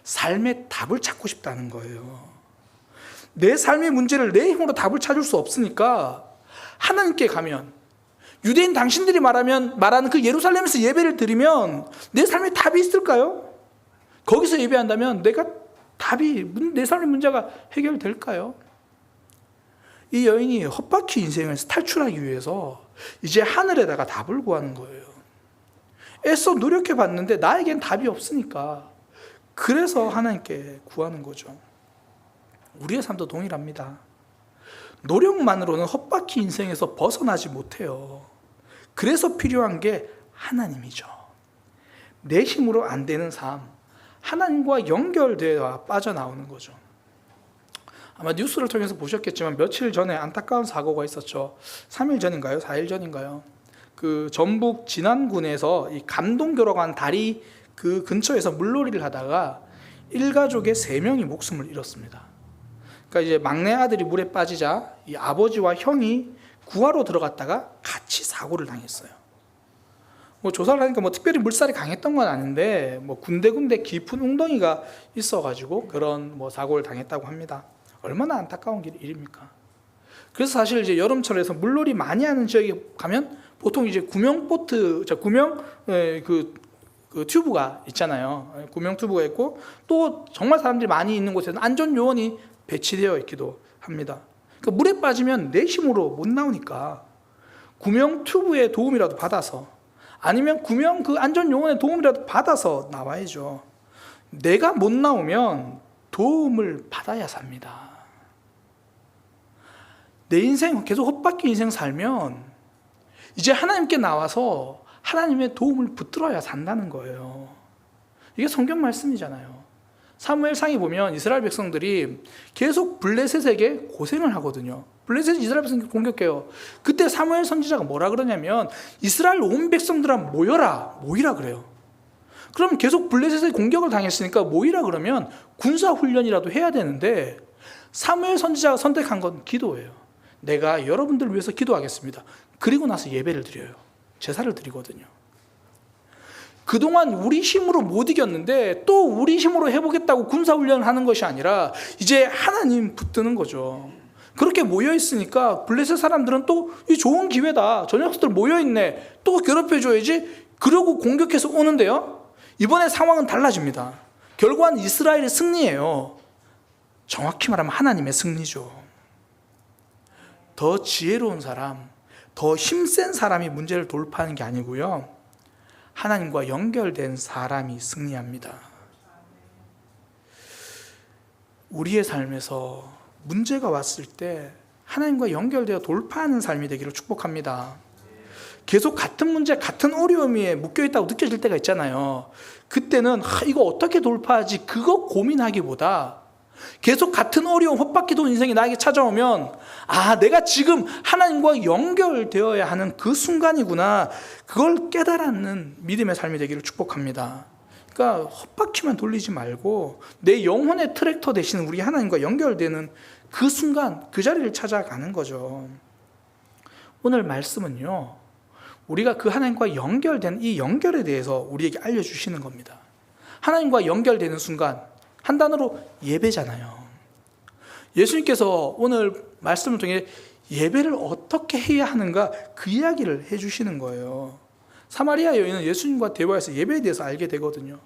삶의 답을 찾고 싶다는 거예요. 내 삶의 문제를 내 힘으로 답을 찾을 수 없으니까 하나님께 가면, 유대인 당신들이 말하는 그 예루살렘에서 예배를 드리면 내 삶에 답이 있을까요? 거기서 예배한다면 내 삶의 문제가 해결될까요? 이 여인이 헛바퀴 인생에서 탈출하기 위해서 이제 하늘에다가 답을 구하는 거예요. 애써 노력해 봤는데 나에겐 답이 없으니까, 그래서 하나님께 구하는 거죠. 우리의 삶도 동일합니다. 노력만으로는 헛바퀴 인생에서 벗어나지 못해요. 그래서 필요한 게 하나님이죠. 내 힘으로 안 되는 삶, 하나님과 연결되어 빠져나오는 거죠. 아마 뉴스를 통해서 보셨겠지만 며칠 전에 안타까운 사고가 있었죠. 3일 전인가요? 4일 전인가요? 그 전북 진안군에서 이 감동교라고 하는 다리 그 근처에서 물놀이를 하다가 일가족의 3명이 목숨을 잃었습니다. 그러니까 이제 막내 아들이 물에 빠지자 이 아버지와 형이 구하러 들어갔다가 같이 사고를 당했어요. 뭐 조사를 하니까 뭐 특별히 물살이 강했던 건 아닌데 뭐 군데군데 깊은 웅덩이가 있어가지고 그런 뭐 사고를 당했다고 합니다. 얼마나 안타까운 일입니까? 그래서 사실 이제 여름철에서 물놀이 많이 하는 지역에 가면 보통 이제 구명 그 튜브가 있잖아요. 구명 튜브가 있고 또 정말 사람들이 많이 있는 곳에는 안전 요원이 배치되어 있기도 합니다. 그러니까 물에 빠지면 내 힘으로 못 나오니까 구명 튜브의 도움이라도 받아서, 아니면 구명 그 안전 요원의 도움이라도 받아서 나와야죠. 내가 못 나오면 도움을 받아야 삽니다. 내 인생 계속 헛바퀴 인생 살면 이제 하나님께 나와서 하나님의 도움을 붙들어야 산다는 거예요. 이게 성경 말씀이잖아요. 사무엘상에 보면 이스라엘 백성들이 계속 블레셋에게 고생을 하거든요. 블레셋이 이스라엘 백성을 공격해요. 그때 사무엘 선지자가 뭐라 그러냐면, 이스라엘 온 백성들아 모이라 그래요. 그럼 계속 블레셋의 공격을 당했으니까 모이라 그러면 군사훈련이라도 해야 되는데, 사무엘 선지자가 선택한 건 기도예요. 내가 여러분들을 위해서 기도하겠습니다. 그리고 나서 예배를 드려요. 제사를 드리거든요. 그동안 우리 힘으로 못 이겼는데 또 우리 힘으로 해보겠다고 군사훈련을 하는 것이 아니라 이제 하나님 붙드는 거죠. 그렇게 모여있으니까 블레셋 사람들은 또 이 좋은 기회다. 저 녀석들 모여있네. 또 괴롭혀줘야지. 그러고 공격해서 오는데요. 이번에 상황은 달라집니다. 결과는 이스라엘의 승리예요. 정확히 말하면 하나님의 승리죠. 더 지혜로운 사람, 더 힘센 사람이 문제를 돌파하는 게 아니고요. 하나님과 연결된 사람이 승리합니다. 우리의 삶에서 문제가 왔을 때 하나님과 연결되어 돌파하는 삶이 되기를 축복합니다. 계속 같은 문제, 같은 어려움에 묶여있다고 느껴질 때가 있잖아요. 그때는 이거 어떻게 돌파하지? 그거 고민하기보다 계속 같은 어려움, 헛바퀴 인생이 나에게 찾아오면 내가 지금 하나님과 연결되어야 하는 그 순간이구나. 그걸 깨달는 믿음의 삶이 되기를 축복합니다. 그러니까 헛바퀴만 돌리지 말고 내 영혼의 트랙터 대신 우리 하나님과 연결되는 그 순간, 그 자리를 찾아가는 거죠. 오늘 말씀은요, 우리가 그 하나님과 연결된 이 연결에 대해서 우리에게 알려주시는 겁니다. 하나님과 연결되는 순간, 한 단어로 예배잖아요. 예수님께서 오늘 말씀을 통해 예배를 어떻게 해야 하는가 그 이야기를 해주시는 거예요. 사마리아 여인은 예수님과 대화해서 예배에 대해서 알게 되거든요.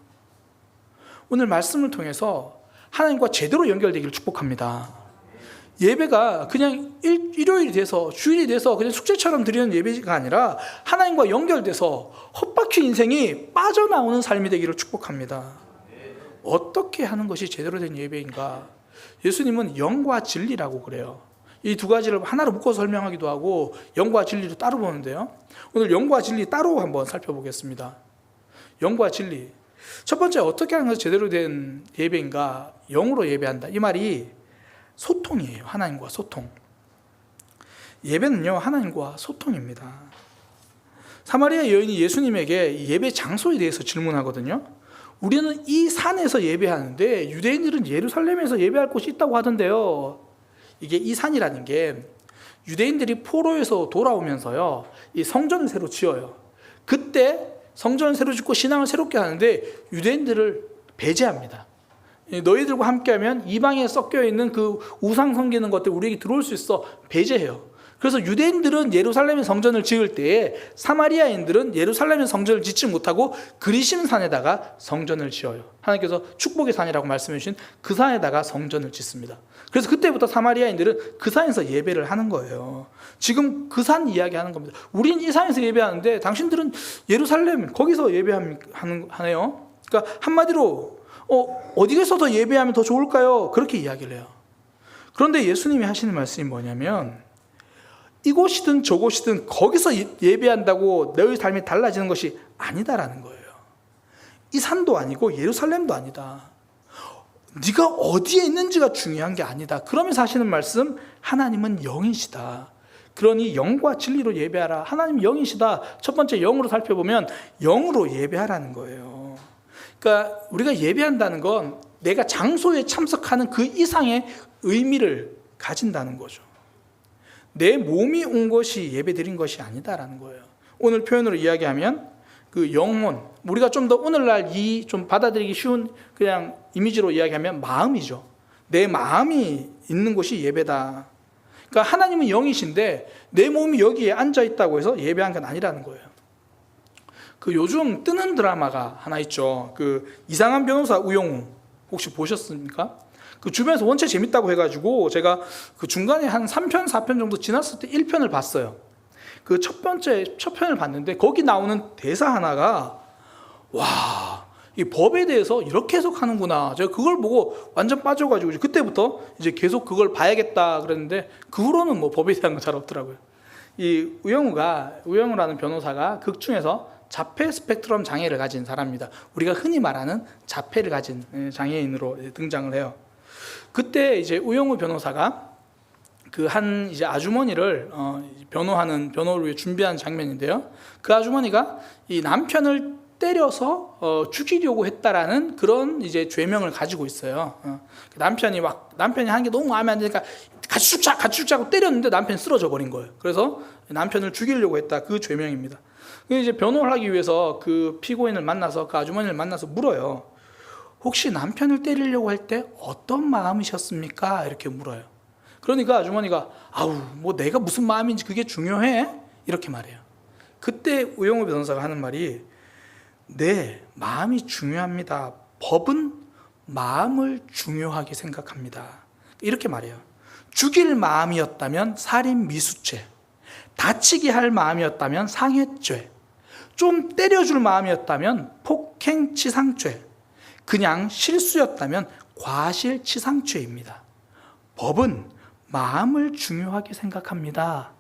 오늘 말씀을 통해서 하나님과 제대로 연결되기를 축복합니다. 예배가 그냥 일요일이 돼서 주일이 돼서 그냥 숙제처럼 드리는 예배가 아니라 하나님과 연결돼서 헛바퀴 인생이 빠져나오는 삶이 되기를 축복합니다. 어떻게 하는 것이 제대로 된 예배인가? 예수님은 영과 진리라고 그래요. 이 두 가지를 하나로 묶어서 설명하기도 하고 영과 진리도 따로 보는데요. 오늘 영과 진리 따로 한번 살펴보겠습니다. 영과 진리. 첫 번째, 어떻게 하는 것이 제대로 된 예배인가? 영으로 예배한다. 이 말이 소통이에요. 하나님과 소통. 예배는요, 하나님과 소통입니다. 사마리아 여인이 예수님에게 예배 장소에 대해서 질문하거든요. 우리는 이 산에서 예배하는데 유대인들은 예루살렘에서 예배할 곳이 있다고 하던데요. 이게 이 산이라는 게 유대인들이 포로에서 돌아오면서요, 이 성전을 새로 지어요. 그때 성전을 새로 짓고 신앙을 새롭게 하는데 유대인들을 배제합니다. 너희들과 함께하면 이방에 섞여 있는 그 우상 섬기는 것들 우리에게 들어올 수 있어. 배제해요. 그래서 유대인들은 예루살렘의 성전을 지을 때에 사마리아인들은 예루살렘의 성전을 짓지 못하고 그리심 산에다가 성전을 지어요. 하나님께서 축복의 산이라고 말씀해 주신 그 산에다가 성전을 짓습니다. 그래서 그때부터 사마리아인들은 그 산에서 예배를 하는 거예요. 지금 그 산 이야기하는 겁니다. 우린 이 산에서 예배하는데 당신들은 예루살렘 거기서 예배하네요. 그러니까 한마디로 어디에서 더 예배하면 더 좋을까요? 그렇게 이야기를 해요. 그런데 예수님이 하시는 말씀이 뭐냐면 이곳이든 저곳이든 거기서 예배한다고 너희 삶이 달라지는 것이 아니다라는 거예요. 이 산도 아니고 예루살렘도 아니다. 네가 어디에 있는지가 중요한 게 아니다. 그러면서 하시는 말씀, 하나님은 영이시다. 그러니 영과 진리로 예배하라. 하나님 영이시다. 첫 번째 영으로 살펴보면 영으로 예배하라는 거예요. 그러니까 우리가 예배한다는 건 내가 장소에 참석하는 그 이상의 의미를 가진다는 거죠. 내 몸이 온 것이 예배드린 것이 아니다라는 거예요. 오늘 표현으로 이야기하면 그 영혼, 우리가 좀 더 오늘날 이 좀 받아들이기 쉬운 그냥 이미지로 이야기하면 마음이죠. 내 마음이 있는 곳이 예배다. 그러니까 하나님은 영이신데 내 몸이 여기에 앉아 있다고 해서 예배한 건 아니라는 거예요. 그 요즘 뜨는 드라마가 하나 있죠. 그 이상한 변호사 우영우 혹시 보셨습니까? 그 주변에서 원체 재밌다고 해가지고 제가 그 중간에 한 3편, 4편 정도 지났을 때 1편을 봤어요. 그 첫 편을 봤는데 거기 나오는 대사 하나가 와, 이 법에 대해서 이렇게 해석하는구나. 제가 그걸 보고 완전 빠져가지고 그때부터 이제 계속 그걸 봐야겠다 그랬는데 그 후로는 뭐 법에 대한 건 잘 없더라고요. 이 우영우라는 변호사가 극 중에서 자폐 스펙트럼 장애를 가진 사람입니다. 우리가 흔히 말하는 자폐를 가진 장애인으로 등장을 해요. 그때 이제 우영우 변호사가 그 한 이제 아주머니를 변호를 위해 준비한 장면인데요. 그 아주머니가 이 남편을 때려서 죽이려고 했다라는 그런 이제 죄명을 가지고 있어요. 남편이 하는 게 너무 마음에 안 드니까 같이 죽자고 때렸는데 남편이 쓰러져 버린 거예요. 그래서 남편을 죽이려고 했다, 그 죄명입니다. 이제 변호를 하기 위해서 그 피고인을 만나서, 그 아주머니를 만나서 물어요. 혹시 남편을 때리려고 할 때 어떤 마음이셨습니까? 이렇게 물어요. 그러니까 아주머니가 뭐 내가 무슨 마음인지 그게 중요해? 이렇게 말해요. 그때 우영우 변호사가 하는 말이, 네, 마음이 중요합니다. 법은 마음을 중요하게 생각합니다. 이렇게 말해요. 죽일 마음이었다면 살인 미수죄, 다치게 할 마음이었다면 상해죄, 좀 때려줄 마음이었다면 폭행치상죄, 그냥 실수였다면 과실치상죄입니다. 법은 마음을 중요하게 생각합니다.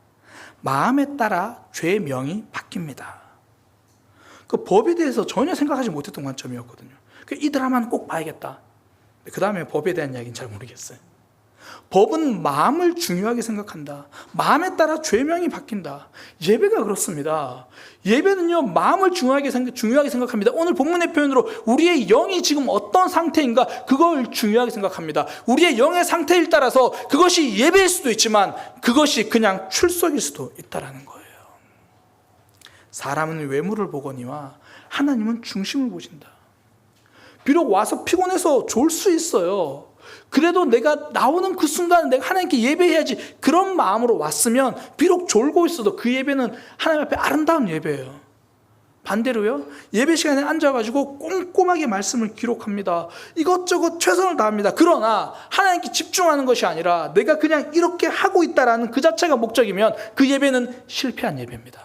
마음에 따라 죄명이 바뀝니다. 그 법에 대해서 전혀 생각하지 못했던 관점이었거든요. 이 드라마는 꼭 봐야겠다. 그 다음에 법에 대한 이야기는 잘 모르겠어요. 법은 마음을 중요하게 생각한다. 마음에 따라 죄명이 바뀐다. 예배가 그렇습니다. 예배는요, 마음을 중요하게 생각합니다. 오늘 본문의 표현으로 우리의 영이 지금 어떤 상태인가, 그걸 중요하게 생각합니다. 우리의 영의 상태에 따라서 그것이 예배일 수도 있지만 그것이 그냥 출석일 수도 있다라는 거예요. 사람은 외모를 보거니와 하나님은 중심을 보신다. 비록 와서 피곤해서 졸 수 있어요. 그래도 내가 나오는 그 순간 내가 하나님께 예배해야지, 그런 마음으로 왔으면 비록 졸고 있어도 그 예배는 하나님 앞에 아름다운 예배예요. 반대로요, 예배 시간에 앉아가지고 꼼꼼하게 말씀을 기록합니다. 이것저것 최선을 다합니다. 그러나 하나님께 집중하는 것이 아니라 내가 그냥 이렇게 하고 있다라는 그 자체가 목적이면 그 예배는 실패한 예배입니다.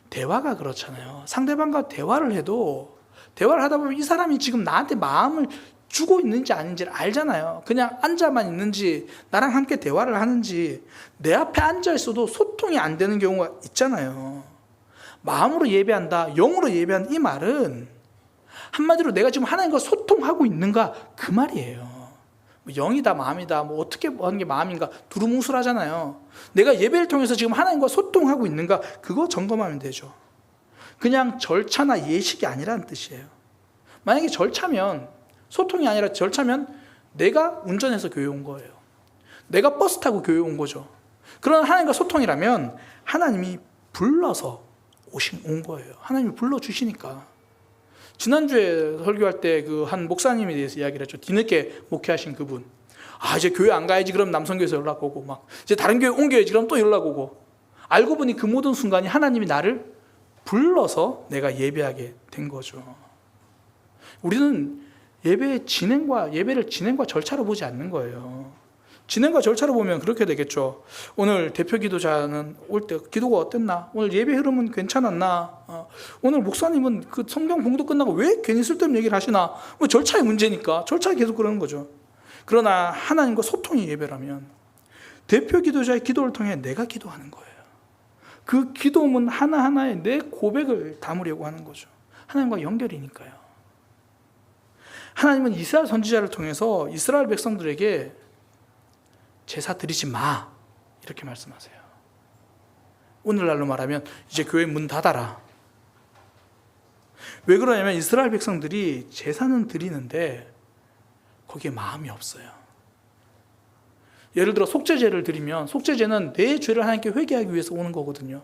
대화가 그렇잖아요. 상대방과 대화를 해도, 대화를 하다 보면 이 사람이 지금 나한테 마음을 주고 있는지 아닌지를 알잖아요. 그냥 앉아만 있는지, 나랑 함께 대화를 하는지, 내 앞에 앉아 있어도 소통이 안 되는 경우가 있잖아요. 마음으로 예배한다, 영으로 예배한다, 이 말은 한마디로 내가 지금 하나님과 소통하고 있는가, 그 말이에요. 영이다 마음이다, 뭐 어떻게 하는 게 마음인가, 두루뭉술하잖아요. 내가 예배를 통해서 지금 하나님과 소통하고 있는가, 그거 점검하면 되죠. 그냥 절차나 예식이 아니라는 뜻이에요. 만약에 절차면, 소통이 아니라 절차면 내가 운전해서 교회 온 거예요. 내가 버스 타고 교회 온 거죠. 그런 하나님과 소통이라면 하나님이 불러서 온 거예요. 하나님이 불러주시니까. 지난주에 설교할 때 그 한 목사님에 대해서 이야기를 했죠. 뒤늦게 목회하신 그분. 이제 교회 안 가야지, 그럼 남성교회에서 연락 오고, 이제 다른 교회 옮겨야지, 그럼 또 연락 오고. 알고 보니 그 모든 순간이 하나님이 나를 불러서 내가 예배하게 된 거죠. 우리는 예배를 진행과 절차로 보지 않는 거예요. 진행과 절차로 보면 그렇게 되겠죠. 오늘 대표 기도자는 올 때 기도가 어땠나? 오늘 예배 흐름은 괜찮았나? 오늘 목사님은 그 성경 봉독 끝나고 왜 괜히 쓸데없는 얘기를 하시나? 뭐 절차의 문제니까 절차에 계속 그러는 거죠. 그러나 하나님과 소통이 예배라면 대표 기도자의 기도를 통해 내가 기도하는 거예요. 그 기도문 하나하나에 내 고백을 담으려고 하는 거죠. 하나님과 연결이니까요. 하나님은 이스라엘 선지자를 통해서 이스라엘 백성들에게 제사 드리지 마, 이렇게 말씀하세요. 오늘날로 말하면 이제 교회 문 닫아라. 왜 그러냐면 이스라엘 백성들이 제사는 드리는데 거기에 마음이 없어요. 예를 들어 속죄제를 드리면, 속죄제는 내 죄를 하나님께 회개하기 위해서 오는 거거든요.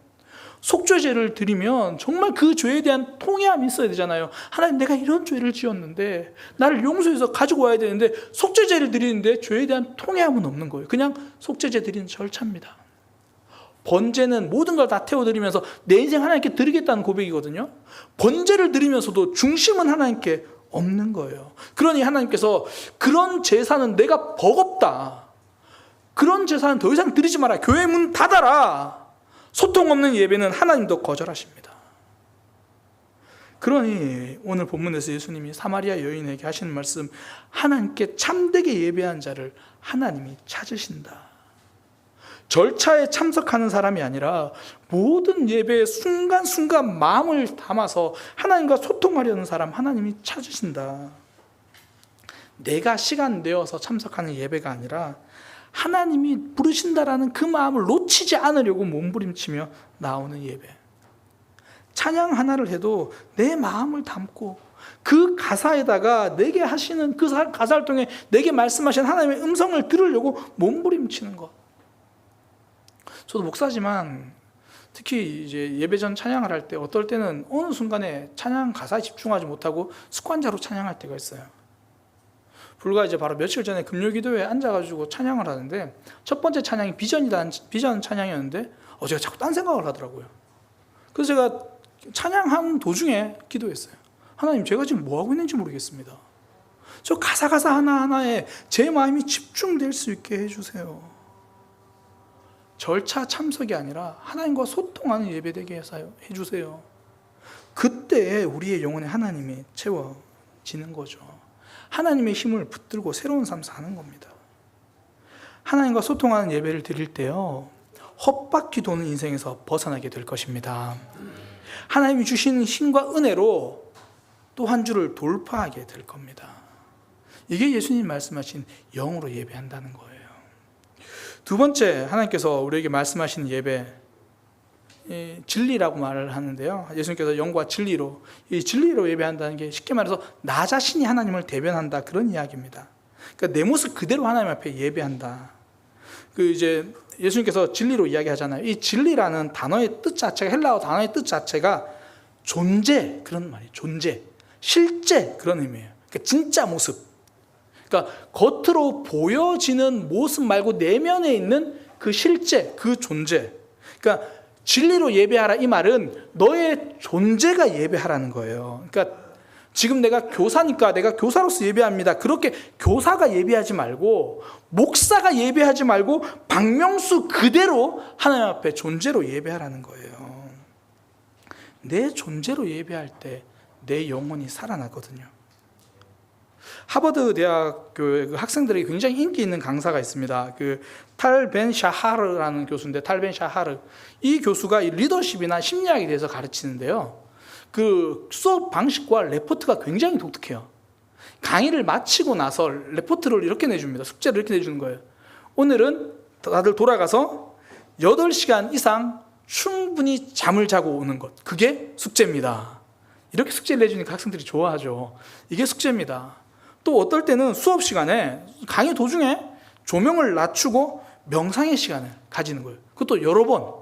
속죄제를 드리면 정말 그 죄에 대한 통회함이 있어야 되잖아요. 하나님, 내가 이런 죄를 지었는데 나를 용서해서 가지고 와야 되는데 속죄제를 드리는데 죄에 대한 통회함은 없는 거예요. 그냥 속죄제 드리는 절차입니다. 번제는 모든 걸 다 태워드리면서 내 인생 하나님께 드리겠다는 고백이거든요. 번제를 드리면서도 중심은 하나님께 없는 거예요. 그러니 하나님께서 그런 제사는 내가 버겁다, 그런 제사는 더 이상 드리지 마라, 교회 문 닫아라. 소통 없는 예배는 하나님도 거절하십니다. 그러니 오늘 본문에서 예수님이 사마리아 여인에게 하시는 말씀, 하나님께 참되게 예배한 자를 하나님이 찾으신다. 절차에 참석하는 사람이 아니라 모든 예배의 순간순간 마음을 담아서 하나님과 소통하려는 사람 하나님이 찾으신다. 내가 시간 내어서 참석하는 예배가 아니라 하나님이 부르신다라는 그 마음을 놓치지 않으려고 몸부림치며 나오는 예배. 찬양 하나를 해도 내 마음을 담고 그 가사에다가 내게 하시는 그 가사를 통해 내게 말씀하신 하나님의 음성을 들으려고 몸부림치는 것. 저도 목사지만 특히 이제 예배 전 찬양을 할 때 어떨 때는 어느 순간에 찬양 가사에 집중하지 못하고 습관자로 찬양할 때가 있어요. 불과 이제 바로 며칠 전에 금요기도에 앉아가지고 찬양을 하는데 첫 번째 찬양이 비전 찬양이었는데 제가 자꾸 딴 생각을 하더라고요. 그래서 제가 찬양하는 도중에 기도했어요. 하나님, 제가 지금 뭐 하고 있는지 모르겠습니다. 저 가사 하나하나에 제 마음이 집중될 수 있게 해주세요. 절차 참석이 아니라 하나님과 소통하는 예배되게 해주세요. 그때 우리의 영혼에 하나님이 채워지는 거죠. 하나님의 힘을 붙들고 새로운 삶 사는 겁니다. 하나님과 소통하는 예배를 드릴 때요, 헛바퀴 도는 인생에서 벗어나게 될 것입니다. 하나님이 주시는 힘과 은혜로 또 한 주를 돌파하게 될 겁니다. 이게 예수님 말씀하신 영으로 예배한다는 거예요. 두 번째, 하나님께서 우리에게 말씀하신 예배, 진리라고 말을 하는데요. 예수님께서 영과 진리로, 이 진리로 예배한다는 게 쉽게 말해서 나 자신이 하나님을 대변한다, 그런 이야기입니다. 그러니까 내 모습 그대로 하나님 앞에 예배한다. 이제 예수님께서 진리로 이야기하잖아요. 이 진리라는 단어의 뜻 자체가, 헬라어 단어의 뜻 자체가 존재, 그런 말이에요. 존재, 실제, 그런 의미예요. 그러니까 진짜 모습. 그러니까 겉으로 보여지는 모습 말고 내면에 있는 그 실제, 그 존재. 그러니까 진리로 예배하라, 이 말은 너의 존재가 예배하라는 거예요. 그러니까 지금 내가 교사니까 내가 교사로서 예배합니다. 그렇게 교사가 예배하지 말고, 목사가 예배하지 말고 박명수 그대로 하나님 앞에 존재로 예배하라는 거예요. 내 존재로 예배할 때 내 영혼이 살아나거든요. 하버드 대학교 학생들에게 굉장히 인기 있는 강사가 있습니다. 탈 벤 샤하르라는 교수인데, 탈 벤 샤하르, 이 교수가 이 리더십이나 심리학에 대해서 가르치는데요, 그 수업 방식과 레포트가 굉장히 독특해요. 강의를 마치고 나서 레포트를 이렇게 내줍니다. 숙제를 이렇게 내주는 거예요. 오늘은 다들 돌아가서 8시간 이상 충분히 잠을 자고 오는 것, 그게 숙제입니다. 이렇게 숙제를 내주니까 학생들이 좋아하죠. 이게 숙제입니다. 또 어떨 때는 수업 시간에, 강의 도중에 조명을 낮추고 명상의 시간을 가지는 거예요. 그것도 여러 번.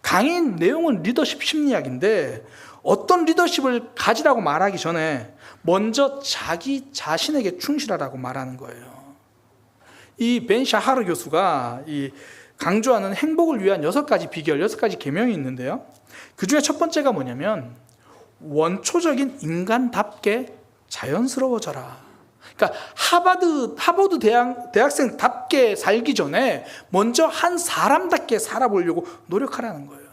강의 내용은 리더십 심리학인데, 어떤 리더십을 가지라고 말하기 전에 먼저 자기 자신에게 충실하라고 말하는 거예요. 이 벤 샤하르 교수가 이 강조하는 행복을 위한 6가지 비결, 6가지 계명이 있는데요, 그 중에 첫 번째가 뭐냐면 원초적인 인간답게 자연스러워져라. 그러니까 하버드 대학생답게 살기 전에 먼저 한 사람답게 살아보려고 노력하라는 거예요.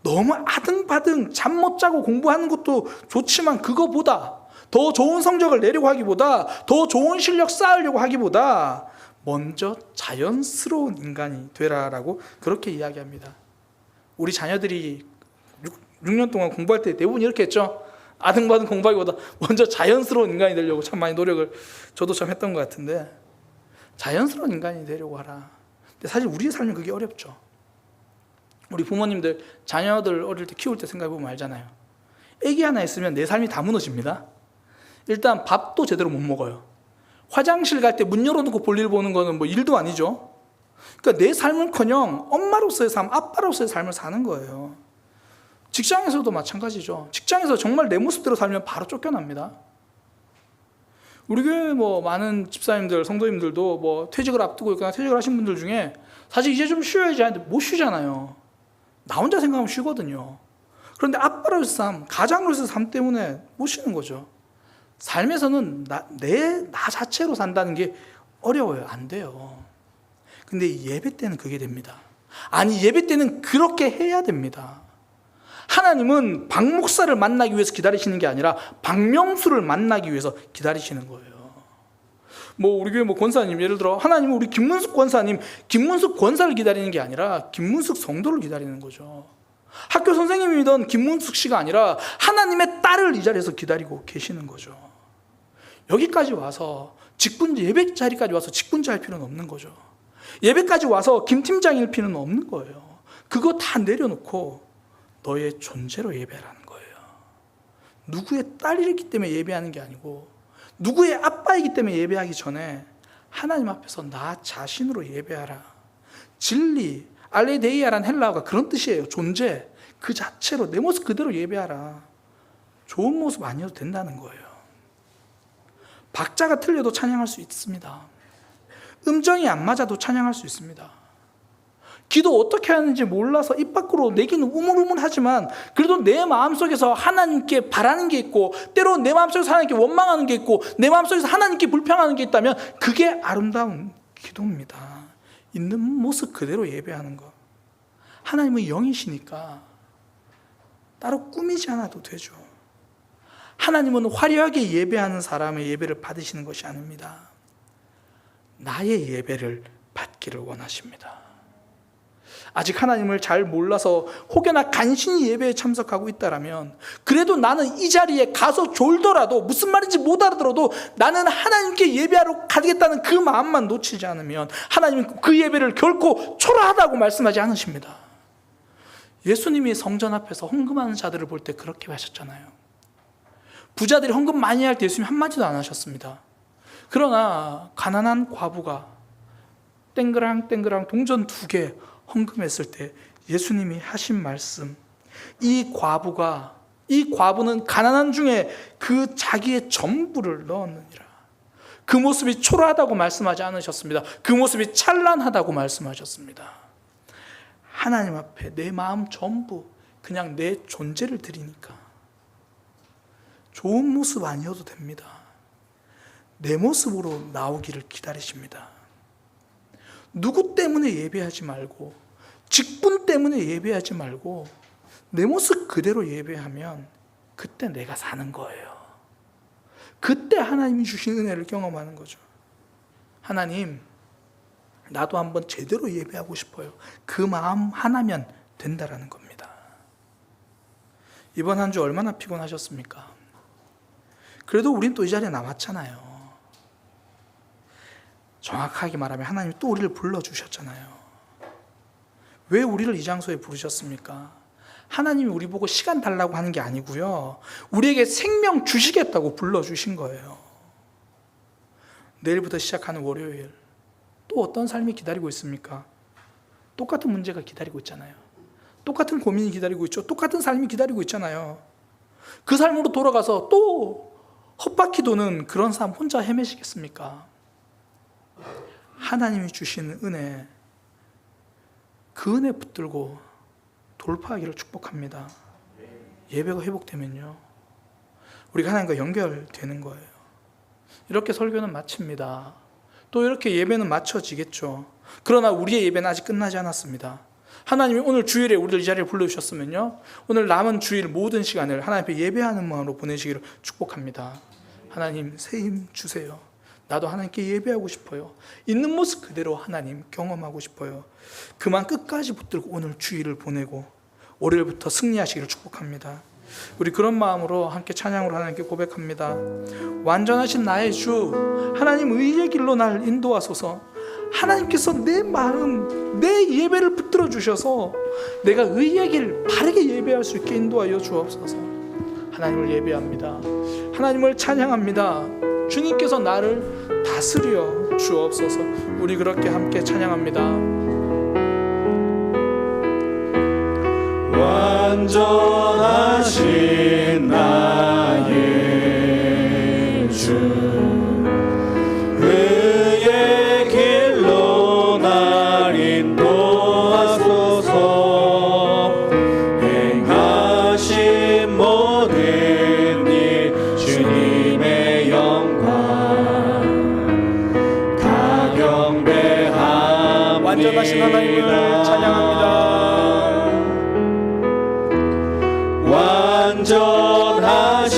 너무 아등바등 잠 못 자고 공부하는 것도 좋지만, 그거보다 더 좋은 성적을 내려고 하기보다, 더 좋은 실력 쌓으려고 하기보다 먼저 자연스러운 인간이 되라라고 그렇게 이야기합니다. 우리 자녀들이 6년 동안 공부할 때 대부분 이렇게 했죠. 아등바등 공부하기보다 먼저 자연스러운 인간이 되려고 참 많이 노력을 저도 참 했던 것 같은데, 자연스러운 인간이 되려고 하라. 근데 사실 우리의 삶은 그게 어렵죠. 우리 부모님들 자녀들 어릴 때 키울 때 생각해보면 알잖아요. 애기 하나 있으면 내 삶이 다 무너집니다. 일단 밥도 제대로 못 먹어요. 화장실 갈 때 문 열어놓고 볼일 보는 거는 뭐 일도 아니죠. 그러니까 내 삶은커녕 엄마로서의 삶, 아빠로서의 삶을 사는 거예요. 직장에서도 마찬가지죠. 직장에서 정말 내 모습대로 살면 바로 쫓겨납니다. 우리 교회 뭐 많은 집사님들, 성도님들도 뭐 퇴직을 앞두고 있거나 퇴직을 하신 분들 중에 사실 이제 좀 쉬어야지 하는데 못 쉬잖아요. 나 혼자 생각하면 쉬거든요. 그런데 아빠로서의 삶, 가장으로서의 삶 때문에 못 쉬는 거죠. 삶에서는 나 자체로 산다는 게 어려워요. 안 돼요. 근데 예배 때는 그게 됩니다. 아니, 예배 때는 그렇게 해야 됩니다. 하나님은 박 목사를 만나기 위해서 기다리시는 게 아니라 박명수를 만나기 위해서 기다리시는 거예요. 뭐 우리 교회 뭐 권사님, 예를 들어 하나님은 우리 김문숙 권사님, 김문숙 권사를 기다리는 게 아니라 김문숙 성도를 기다리는 거죠. 학교 선생님이던 김문숙 씨가 아니라 하나님의 딸을 이 자리에서 기다리고 계시는 거죠. 여기까지 와서 예배 자리까지 와서 직분자일 필요는 없는 거죠. 예배까지 와서 김 팀장일 필요는 없는 거예요. 그거 다 내려놓고 너의 존재로 예배하라는 거예요. 누구의 딸이기 때문에 예배하는 게 아니고 누구의 아빠이기 때문에 예배하기 전에 하나님 앞에서 나 자신으로 예배하라. 진리, 알레데이아라는 헬라어가 그런 뜻이에요. 존재, 그 자체로 내 모습 그대로 예배하라. 좋은 모습 아니어도 된다는 거예요. 박자가 틀려도 찬양할 수 있습니다. 음정이 안 맞아도 찬양할 수 있습니다. 기도 어떻게 하는지 몰라서 입 밖으로 내기는 우물우물하지만 그래도 내 마음속에서 하나님께 바라는 게 있고 때로 내 마음속에서 하나님께 원망하는 게 있고 내 마음속에서 하나님께 불평하는 게 있다면 그게 아름다운 기도입니다. 있는 모습 그대로 예배하는 것. 하나님은 영이시니까 따로 꾸미지 않아도 되죠. 하나님은 화려하게 예배하는 사람의 예배를 받으시는 것이 아닙니다. 나의 예배를 받기를 원하십니다. 아직 하나님을 잘 몰라서 혹여나 간신히 예배에 참석하고 있다라면 그래도 나는 이 자리에 가서 졸더라도 무슨 말인지 못 알아들어도 나는 하나님께 예배하러 가겠다는 그 마음만 놓치지 않으면 하나님은 그 예배를 결코 초라하다고 말씀하지 않으십니다. 예수님이 성전 앞에서 헌금하는 자들을 볼 때 그렇게 하셨잖아요. 부자들이 헌금 많이 할 때 예수님이 한마디도 안 하셨습니다. 그러나 가난한 과부가 땡그랑 동전 2개 헌금했을 때 예수님이 하신 말씀, 이 과부는 가난한 중에 그 자기의 전부를 넣었느니라. 그 모습이 초라하다고 말씀하지 않으셨습니다. 그 모습이 찬란하다고 말씀하셨습니다. 하나님 앞에 내 마음 전부 그냥 내 존재를 드리니까 좋은 모습 아니어도 됩니다. 내 모습으로 나오기를 기다리십니다. 누구 때문에 예배하지 말고 직분 때문에 예배하지 말고 내 모습 그대로 예배하면 그때 내가 사는 거예요. 그때 하나님이 주신 은혜를 경험하는 거죠. 하나님, 나도 한번 제대로 예배하고 싶어요. 그 마음 하나면 된다라는 겁니다. 이번 한 주 얼마나 피곤하셨습니까? 그래도 우린 또 이 자리에 남았잖아요. 정확하게 말하면 하나님이 또 우리를 불러주셨잖아요. 왜 우리를 이 장소에 부르셨습니까? 하나님이 우리 보고 시간 달라고 하는 게 아니고요. 우리에게 생명 주시겠다고 불러주신 거예요. 내일부터 시작하는 월요일 또 어떤 삶이 기다리고 있습니까? 똑같은 문제가 기다리고 있잖아요. 똑같은 고민이 기다리고 있죠. 똑같은 삶이 기다리고 있잖아요. 그 삶으로 돌아가서 또 헛바퀴 도는 그런 삶 혼자 헤매시겠습니까? 하나님이 주시는 은혜, 그 은혜 붙들고 돌파하기를 축복합니다. 예배가 회복되면요, 우리가 하나님과 연결되는 거예요. 이렇게 설교는 마칩니다. 또 이렇게 예배는 마쳐지겠죠. 그러나 우리의 예배는 아직 끝나지 않았습니다. 하나님이 오늘 주일에 우리를 이 자리에 불러주셨으면요, 오늘 남은 주일 모든 시간을 하나님 앞에 예배하는 마음으로 보내시기를 축복합니다. 하나님 새 힘 주세요. 나도 하나님께 예배하고 싶어요. 있는 모습 그대로 하나님 경험하고 싶어요. 그만 끝까지 붙들고 오늘 주일을 보내고 월요일부터 승리하시기를 축복합니다. 우리 그런 마음으로 함께 찬양으로 하나님께 고백합니다. 완전하신 나의 주 하나님, 의의 길로 날 인도하소서. 하나님께서 내 마음, 내 예배를 붙들어 주셔서 내가 의의 길 바르게 예배할 수 있게 인도하여 주옵소서. 하나님을 예배합니다. 하나님을 찬양합니다. 주님께서 나를 다스려 주옵소서. 우리 그렇게 함께 찬양합니다. 완전하신 나의 주, 의의 길로 날 인도하소서. 행하신 모든 일 주님의 영광 다 경배합니다. 완전하신 하나님을 찬양합니다. 완전하신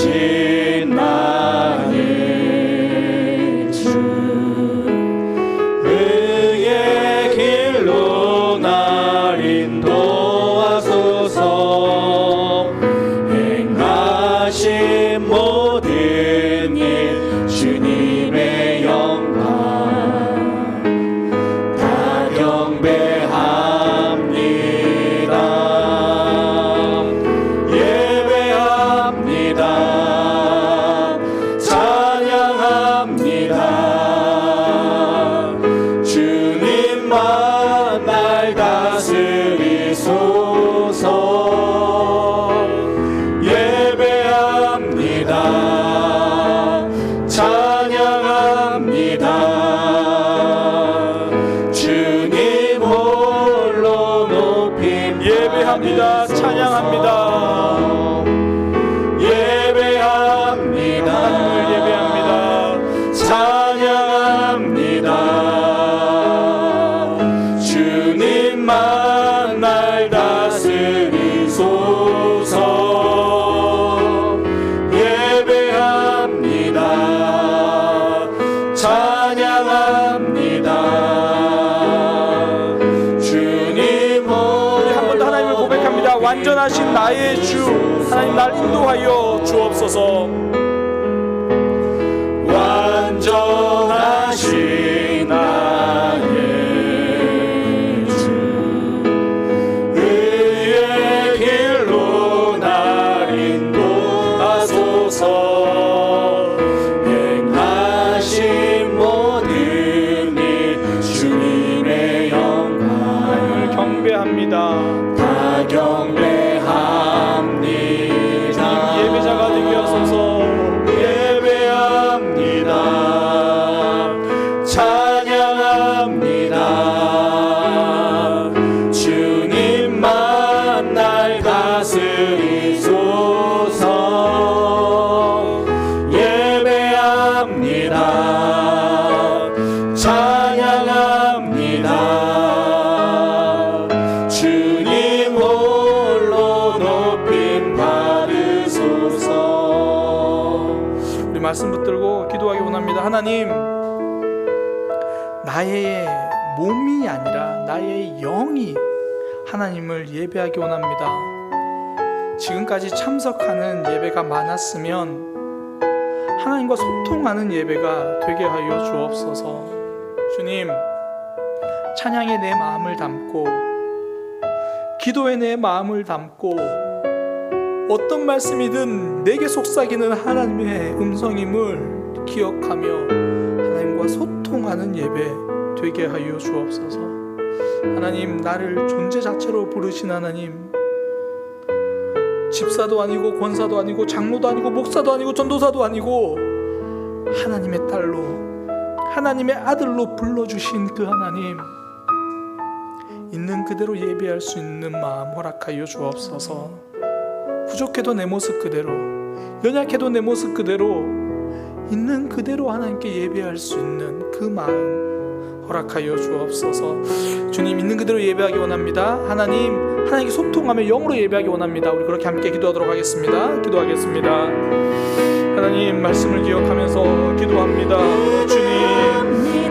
하나님 날 인도하여 주옵소서. 완전하신 나의 주 의의 길로 날 인도하소서. 행하신 모든 일 주님의 영광을 경배합니다. 다 경배합니다. 예배자가 되게 하소서. 예배합니다. 찬양합니다. 주님만 날 다스리소서. 예배합니다. 찬양합니다. 주님 홀로 높임 받으소서. 우리 말씀 붙들고 기도하기 원합니다. 하나님, 나의 몸이 아니라 나의 영이 하나님을 예배하기 원합니다. 지금까지 참석하는 예배가 많았으면 하나님과 소통하는 예배가 되게 하여 주옵소서. 주님, 찬양에 내 마음을 담고 기도에 내 마음을 담고 어떤 말씀이든 내게 속삭이는 하나님의 음성임을 기억하며 하나님과 소통하는 예배 되게 하여 주옵소서. 하나님, 나를 존재 자체로 부르신 하나님, 집사도 아니고 권사도 아니고 장로도 아니고 목사도 아니고 전도사도 아니고 하나님의 딸로, 하나님의 아들로 불러주신 그 하나님, 있는 그대로 예배할 수 있는 마음 허락하여 주옵소서. 부족해도 내 모습 그대로, 연약해도 내 모습 그대로, 있는 그대로 하나님께 예배할 수 있는 그 마음 허락하여 주옵소서. 주님, 있는 그대로 예배하기 원합니다. 하나님, 하나님께 소통하며 영으로 예배하기 원합니다. 우리 그렇게 함께 기도하도록 하겠습니다. 기도하겠습니다. 하나님, 말씀을 기억하면서 기도합니다. 주님,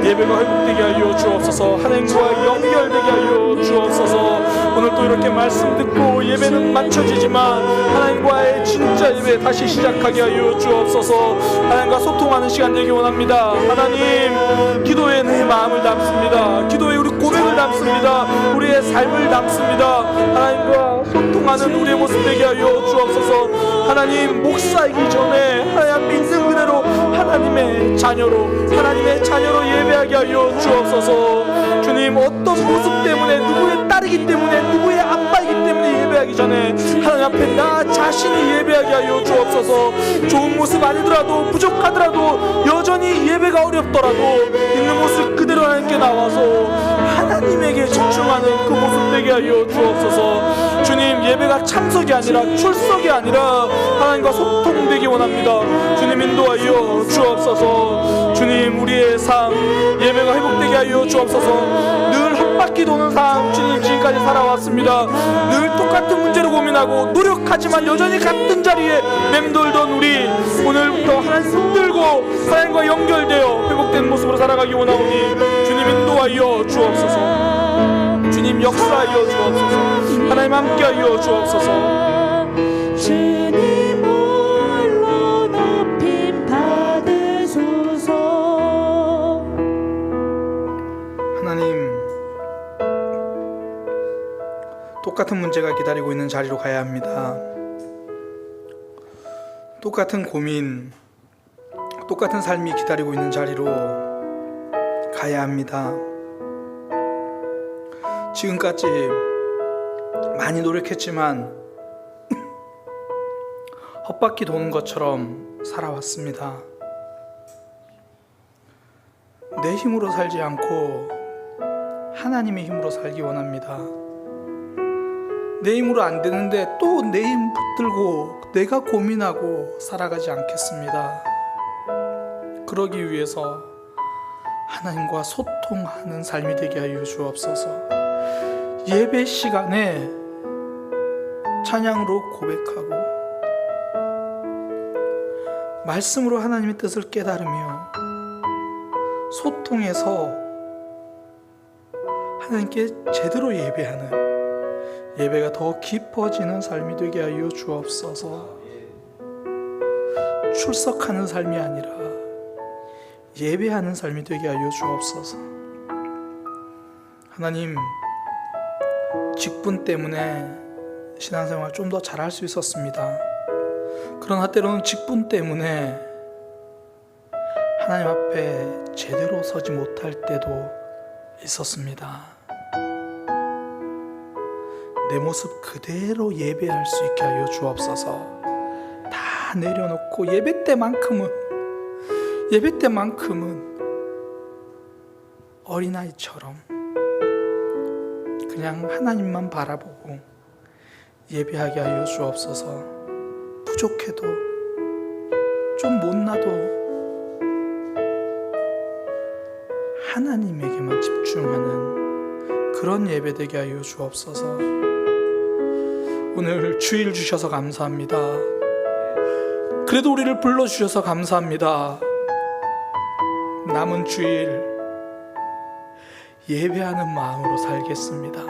예배가 회복되게 하여 주옵소서. 하나님과 연결되게 하여 주옵소서. 오늘 또 이렇게 말씀 듣고 예배는 맞춰지지만 하나님과의 진짜 예배 다시 시작하게 하여 주옵소서. 하나님과 소통하는 시간 되기 원합니다. 하나님, 기도에 내 마음을 담습니다. 기도에 우리 고백을 담습니다. 우리의 삶을 담습니다. 하나님과 소통하는 우리의 모습 되게 하여 주옵소서. 하나님, 목사이기 전에 하나님 믿는 그대로 하나님의 자녀로 예배하게 하여 주옵소서. 주님, 어떤 모습 때문에, 누구의 딸이기 때문에, 누구의 아빠이기 때문에 예배하기 전에 하나님 앞에 나 자신이 예배하게 하여 주옵소서. 좋은 모습 아니더라도, 부족하더라도, 여전히 예배가 어렵더라도 있는 모습 그대로 하나님께 나와서 하나님에게 집중하는 그 모습 되게 하여 주옵소서. 주님, 예배가 참석이 아니라 출석이 아니라 하나님과 소통되기 원합니다. 주님, 인도하여 주옵소서. 주님, 우리의 삶 예배가 회복되게 하여 주옵소서. 늘 헛바퀴 도는 삶, 주님, 지금까지 살아왔습니다. 늘 똑같은 문제로 고민하고 노력하지만 여전히 같은 자리에 맴돌던 우리, 오늘부터 하나님 붙들고 하나님과 연결되어 회복된 모습으로 살아가기 원하오니 주님, 인도하여 주옵소서. 주님, 역사하여 주옵소서. 하나님, 함께하여 주옵소서. 주님 홀로 높임 받으소서. 하나님, 똑같은 문제가 기다리고 있는 자리로 가야 합니다. 똑같은 고민, 똑같은 삶이 기다리고 있는 자리로 가야 합니다. 지금까지 많이 노력했지만 헛바퀴 도는 것처럼 살아왔습니다. 내 힘으로 살지 않고 하나님의 힘으로 살기 원합니다. 내 힘으로 안 되는데 또 내 힘 붙들고 내가 고민하고 살아가지 않겠습니다. 그러기 위해서 하나님과 소통하는 삶이 되게 하여 주옵소서. 예배 시간에 찬양으로 고백하고 말씀으로 하나님의 뜻을 깨달으며 소통해서 하나님께 제대로 예배하는 예배가 더 깊어지는 삶이 되게 하여 주옵소서. 출석하는 삶이 아니라 예배하는 삶이 되게 하여 주옵소서. 하나님, 직분 때문에 신앙생활 좀 더 잘할 수 있었습니다. 그러나 때로는 직분 때문에 하나님 앞에 제대로 서지 못할 때도 있었습니다. 내 모습 그대로 예배할 수 있게 하여 주옵소서. 다 내려놓고 예배 때만큼은 어린아이처럼 그냥 하나님만 바라보고 예배하게 하여 주옵소서. 부족해도 좀 못나도 하나님에게만 집중하는 그런 예배 되게 하여 주옵소서. 오늘 주일 주셔서 감사합니다. 그래도 우리를 불러주셔서 감사합니다. 남은 주일 예배하는 마음으로 살겠습니다.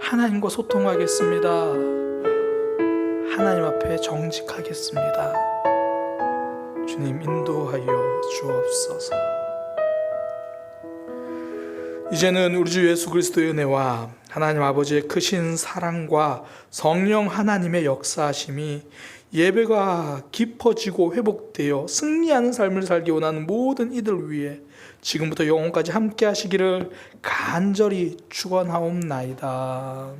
하나님과 소통하겠습니다. 하나님 앞에 정직하겠습니다. 주님 인도하여 주옵소서. 이제는 우리 주 예수 그리스도의 은혜와 하나님 아버지의 크신 사랑과 성령 하나님의 역사하심이 예배가 깊어지고 회복되어 승리하는 삶을 살기 원하는 모든 이들 위해 지금부터 영원까지 함께 하시기를 간절히 축원하옵나이다.